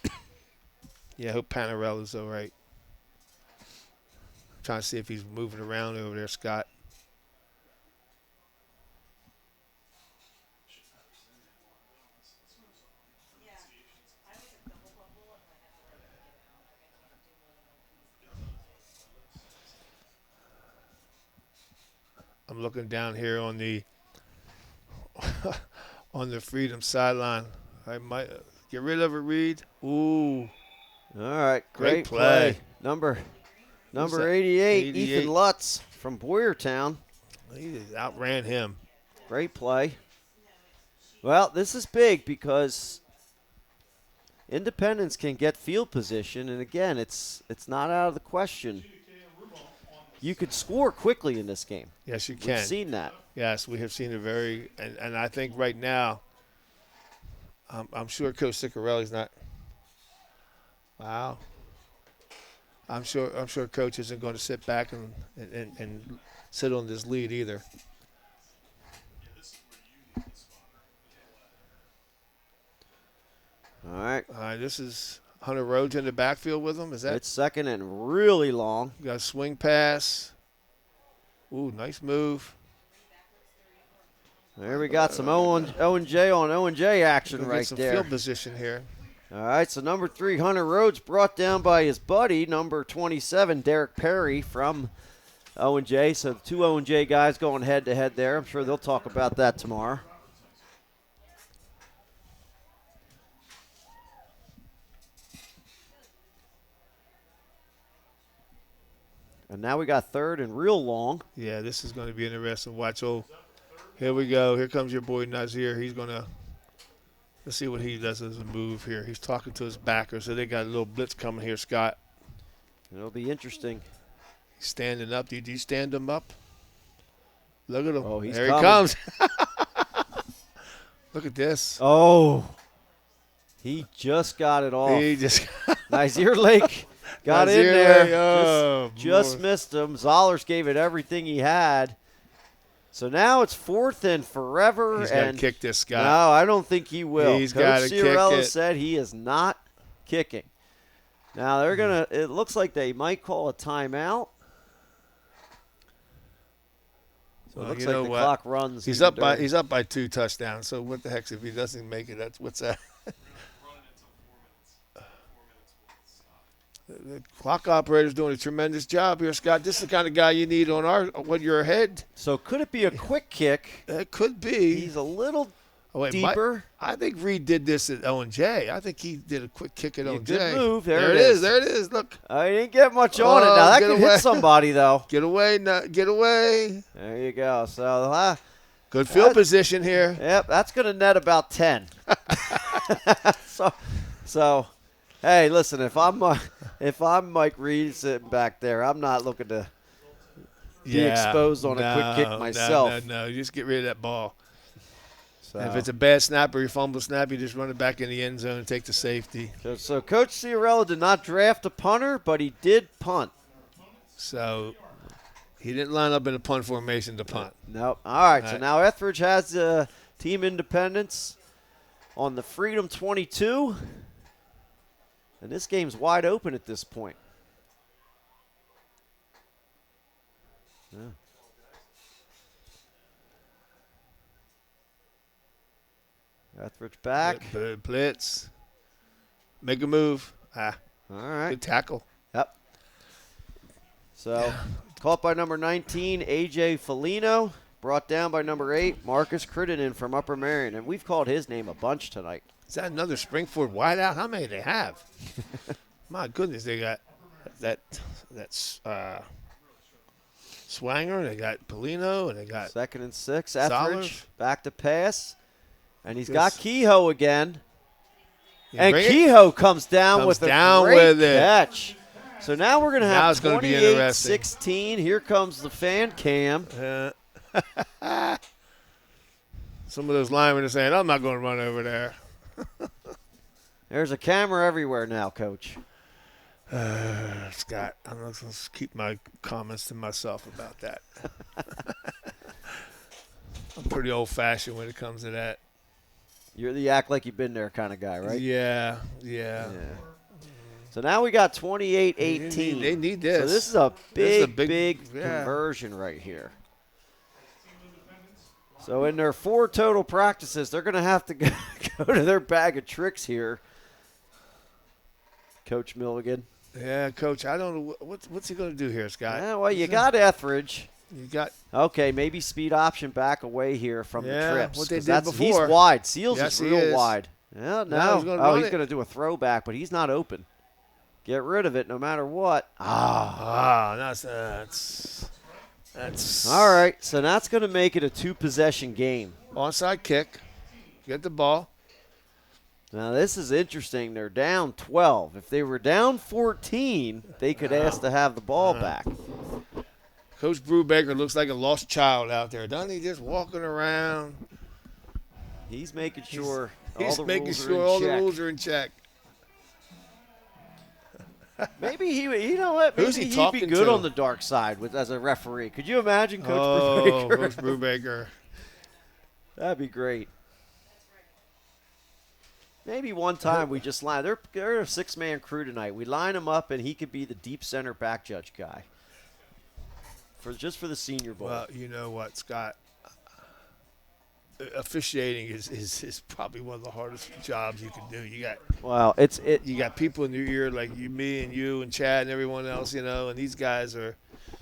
25. Yeah, I hope Panarella's all right. Trying to see if he's moving around over there, Scott. I'm looking down here on the on the Freedom sideline. I might get rid of it, Reed. Ooh, all right. Great Great play. Number that? 88, 88. Ethan Lutz from Boyertown. he just outran him. Great play. Well, this is big because Independence can get field position, and again, it's not out of the question. You could score quickly in this game. Yes, you We've can. seen that. Yes, we have seen it very, and I think right now, I'm sure Coach Ciccarelli's not. Wow. I'm sure Coach isn't going to sit back and sit on this lead either. All right. This is Hunter Rhodes in the backfield with him. Is that It's second and really long. got a swing pass? Ooh, nice move. There we got some Owen-J on Owen-J action We'll right get some there. field position here. All right, so number 3, Hunter Rhodes, brought down by his buddy, number 27, Derek Perry from Owen-J. So the 2 Owen-J guys going head-to-head there. I'm sure they'll talk about that tomorrow. And now we got third and real long. Yeah, this is going to be interesting. Watch. Oh, here we go. Here comes your boy Nazir. He's going to – let's see what he does as a move here. He's talking to his backer, so they got a little blitz coming here, Scott. It'll be interesting. He's standing up. Did you stand him up? Look at him. Oh, he's there coming. he comes. Look at this. Oh, he just got it off. He just Nazir Lake got in Nazir there. Lake, oh, just boy. missed him. Zollers gave it everything he had. So now it's 4th and forever. He's got to and kick this guy. No, I don't think he will. He's Coach gotta kick Ciarella it. said he is not kicking. Now they're gonna. It looks like they might call a timeout. So Well, it looks you like know the what? clock runs. He's even up by during- 2 touchdowns. So what the heck if he doesn't make it? What's that? The clock operator's doing a tremendous job here, Scott. This is the kind of guy you need when you're ahead. So could it be a quick kick? It could be. He's a little Wait, deeper. I think Reed did this at O&J. I think he did a quick kick at O&J. Good move. There it is. There it is. Look. I didn't get much on it. Now that could hit somebody, though. Get away. Get away. There you go. So good field position here. Yep, that's going to net about 10. so, hey, listen, if I'm Mike Reed sitting back there, I'm not looking to be exposed on a quick kick myself. No. You just get rid of that ball. So. And if it's a bad snap or you fumble snap, you just run it back in the end zone and take the safety. So Coach Ciarella did not draft a punter, but he did punt. So he didn't line up in a punt formation to punt. Nope. All right. So now Etheridge has team independence on the Freedom 22. And this game's wide open at this point. Yeah. Etheridge back. Blitz. Make a move. All right. Good tackle. Yep. So, caught by number 19, A.J. Felino. Brought down by number 8, Marcus Crittenden from Upper Marion. And we've called his name a bunch tonight. Is that another Springford wideout? How many do they have? My goodness, they got that's Swanger, they got Polino, and they got 2nd and 6. Etheridge Solers. back to pass. And he's got Kehoe again. And bring it. Kehoe comes down with a great with it. catch. So now we're going to Now have it's gonna be interesting. 28-16. Here comes the fan cam. Some of those linemen are saying, I'm not going to run over there. There's a camera everywhere now, Coach. Scott, I'm going to keep my comments to myself about that. I'm pretty old-fashioned when it comes to that. You're the act like you've been there kind of guy, right? Yeah. So now we got 28-18. They need this. So this is a big conversion right here. So in their 4 total practices, they're going to have to go to their bag of tricks here, Coach Milligan. Yeah, Coach, I don't know. What's he going to do here, Scott? Yeah, well, you got Etheridge. You got Okay, maybe speed option back away here from the trips. what they did before. He's wide. Seals Yes, is he real is. wide. Yeah, No, he's gonna run he's it. going to do a throwback, but he's not open. Get rid of it no matter what. That's All right, so that's going to make it a 2-possession game. onside kick. Get the ball. Now, this is interesting. They're down 12. If they were down 14, they could ask to have the ball back. Coach Brubaker looks like a lost child out there, doesn't he? Just walking around. He's making sure He's all the making rules sure are in all check. the rules are in check. Maybe you know what? Who's Maybe he he'd be talking good to? on the dark side as a referee. Could you imagine Coach Brubaker? Coach Brubaker. That'd be great. Maybe one time we just line. They're a 6-man crew tonight. We line him up, and he could be the deep center back judge guy for the Senior Bowl. Well, you know what, Scott? Officiating is probably one of the hardest jobs you can do. You got people in your ear like me and you and Chad and everyone else, and these guys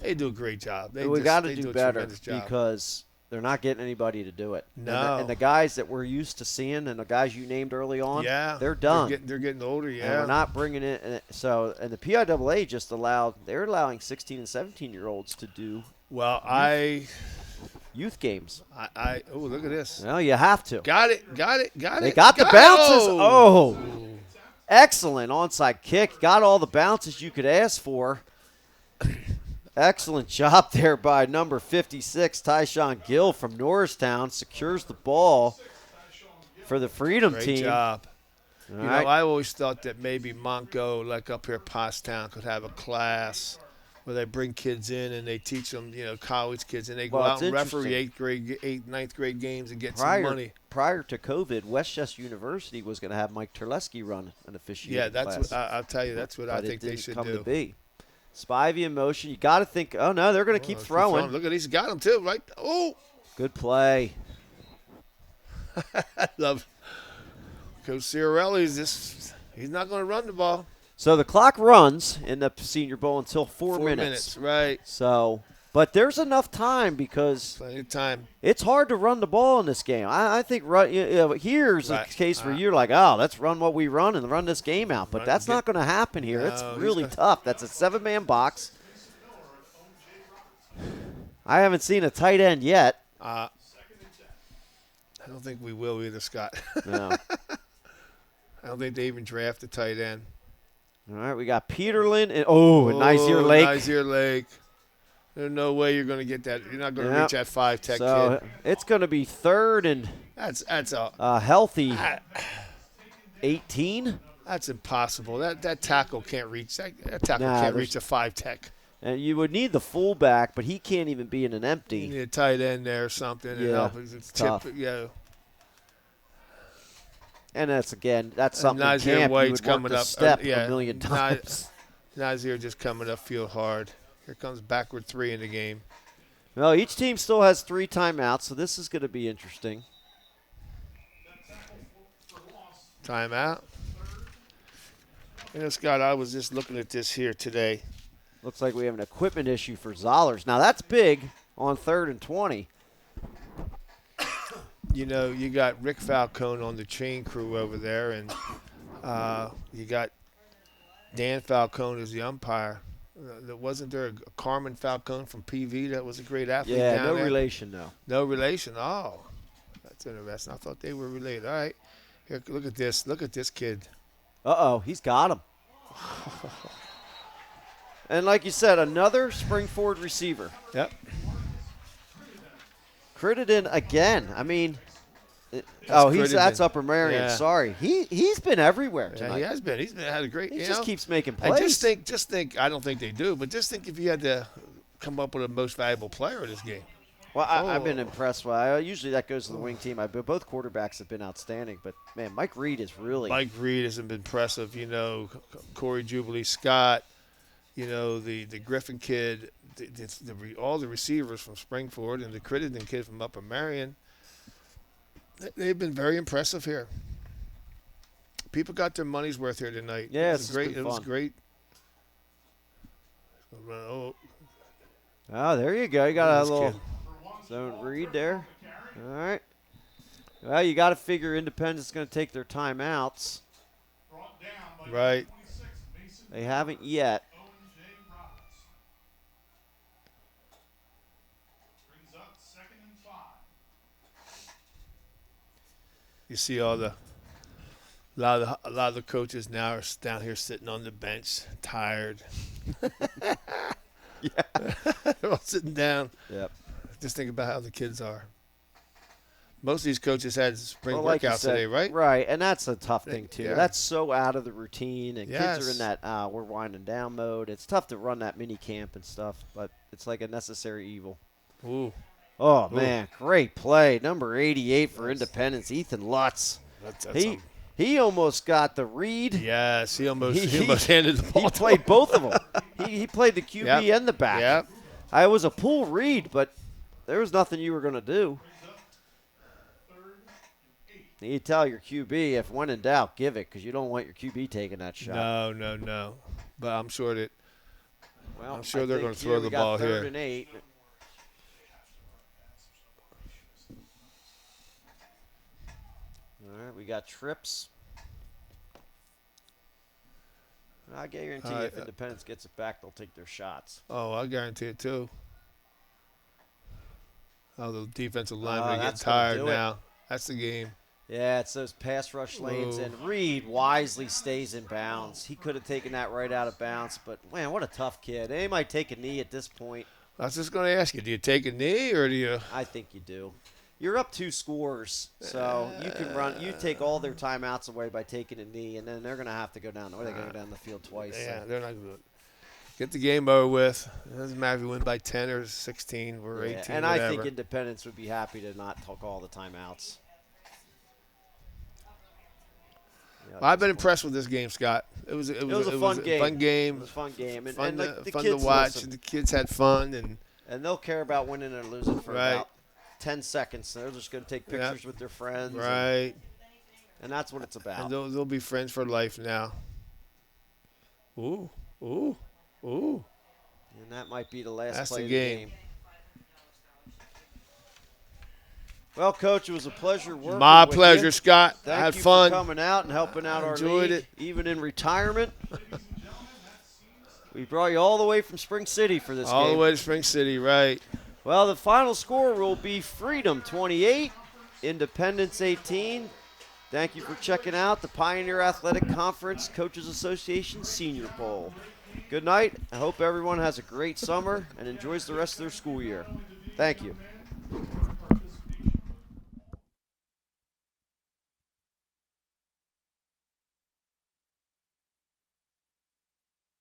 they do a great job. We got to they do a better tremendous job. because they're not getting anybody to do it. No. And the guys that we're used to seeing and the guys you named early on, they're done. They're getting older, And we're not bringing it. And the PIAA they're allowing 16 and 17-year-olds to do youth games. Oh, look at this. Well, you have to. Got it. They got the bounces. Oh, excellent onside kick. Got all the bounces you could ask for. Excellent job there by number 56, Tyshawn Gill from Norristown. Secures the ball for the Freedom Great team. job. All right. I always thought that maybe Monco, like up here Pottstown, could have a class where they bring kids in and they teach them, college kids, and they go out and referee 9th grade games and get some money. Prior to COVID, Westchester University was going to have Mike Terleski run an officiating Yeah, that's class. what I'll tell you. That's what I think they should come do. to be. Spivey in motion. You got to think, oh, no, they're going to keep throwing. Look at he's got him, too, right? Oh! Good play. I love Coach Ciarelli. He's not going to run the ball. So the clock runs in the Senior Bowl until 4 4 minutes. minutes, right. So, but there's enough time because Plenty of time. it's hard to run the ball in this game. I think here's Right. a case where you're like, oh, let's run what we run and run this game out. But Run- that's get- not going to happen here. No, It's he's really gonna- tough. That's a 7-man box. I haven't seen a tight end yet. I don't think we will either, Scott. No. I don't think they even draft a tight end. All right, we got Peterlin and Nizier Lake. Nizier Lake. There's no way you're going to get that. You're not going to Yep. reach that 5 tech So kid. it's going to be 3rd and That's healthy 18. That's impossible. That tackle can't reach that tackle Nah, can't there's- reach a 5 tech. And you would need the fullback, but he can't even be in an You empty. need a tight end there or something. And Yeah, help it's tip, tough. yeah. And that's something And Nizier camp White's you would coming work the up. step yeah. a million times. Nizier just coming up field hard. Here comes backward 3 in the game. Well, each team still has 3 timeouts, so this is going to be interesting. Timeout. You know, Scott, I was just looking at this here today. Looks like we have an equipment issue for Zollers. Now, that's big on 3rd and 20. You know, you got Rick Falcone on the chain crew over there, and you got Dan Falcone as the umpire. Wasn't there a Carmen Falcone from PV that was a great athlete Yeah, down no there? relation, though. No relation. Oh, that's interesting. I thought they were related. All right. Here, look at this. Look at this kid. Uh-oh, he's got him. And like you said, another spring forward receiver. Yep. Crittenden again. I mean, Crittenden. that's Upper Marion. Yeah. Sorry, he's been everywhere Yeah, tonight. he has been. He's been had a great. He you just know? keeps making And plays. just think. I don't think they do, but just think if you had to come up with a most valuable player in this game. Well, I've been Oh. impressed. Usually that goes to the wing team. Both quarterbacks have been outstanding, but man, Mike Reed is really. Mike Reed has been impressive. You know, Corey Jubilee Scott. You know, the Griffin kid. All the receivers from Springford and the Crittenden kid from Upper Marion. They've been very impressive here. People got their money's worth here tonight. Yeah, it was great. been It was fun. great. Oh, Oh, there you go. You got a this little kid. zone read there. All right. Well, you got to figure Independence is going to take their timeouts. Brought down by Right. 26, Mason They haven't yet. Owen J. Roberts. Brings up 2nd and 5. You see all the a lot of the coaches now are down here sitting on the bench, tired. Yeah. They're all sitting down. Yep. Just think about how the kids are. Most of these coaches had spring Well, like you workouts said, today, right? Right, and that's a tough thing too. Yeah. That's so out of the routine, and kids are Yes. in that we're winding down mode. It's tough to run that mini camp and stuff, but it's like a necessary evil. Ooh, Oh man, great play, number 88 for Independence, Ethan Lutz. that's He almost got the read. yes, he almost He- handed the ball. He to played him. both of them. He played the QB Yep. and the back. Yep. I was a pull read, but there was nothing you were going to do. 3rd and 8. You tell your QB, if when in doubt, give it, because you don't want your QB taking that shot. No. But I'm sure that Well, I'm sure I they're think gonna throw here the we got ball 3rd here. and 8. All right, we got trips. I guarantee if Independence gets it back, they'll take their shots. oh, I guarantee it too. Oh, the defensive linemen are getting that's gonna tired do it. now. That's the game. Yeah, it's those pass rush lanes, Whoa. and Reed wisely stays in bounds. He could have taken that right out of bounds, but man, what a tough kid. They might take a knee at this point. I was just going to ask you, do you take a knee or do you? I think you do. You're up 2 scores, so you can run. You take all their timeouts away by taking a knee, and then they're going to have to go down. Or they're going to go down the field twice. Yeah, So. they're not going to get the game over with. It doesn't matter if you win by 10 or 16 or 18. And whatever. I think Independence would be happy to not take all the timeouts. Yeah, I've been impressed with this game, Scott. It was a fun game. Fun game. It was a fun game, and, Fun, and like, the fun kids to watch. listen. And the kids had fun, And they'll care about winning or losing for Right. about 10 seconds. They're just going to take pictures with their friends. right. And that's what it's about. And they'll be friends for life now. Ooh. Ooh. Ooh. And that might be the last That's play the of the game. game. Well, Coach, it was a pleasure working My with pleasure, you. Scott. I Thank had you fun. for coming out and helping out our Enjoyed league, it. even in retirement. We brought you all the way from Spring City for this All game. the way to Spring City, right. Well, the final score will be Freedom 28, Independence 18. Thank you for checking out the Pioneer Athletic Conference Coaches Association Senior Bowl. Good night. I hope everyone has a great summer and enjoys the rest of their school year. Thank you.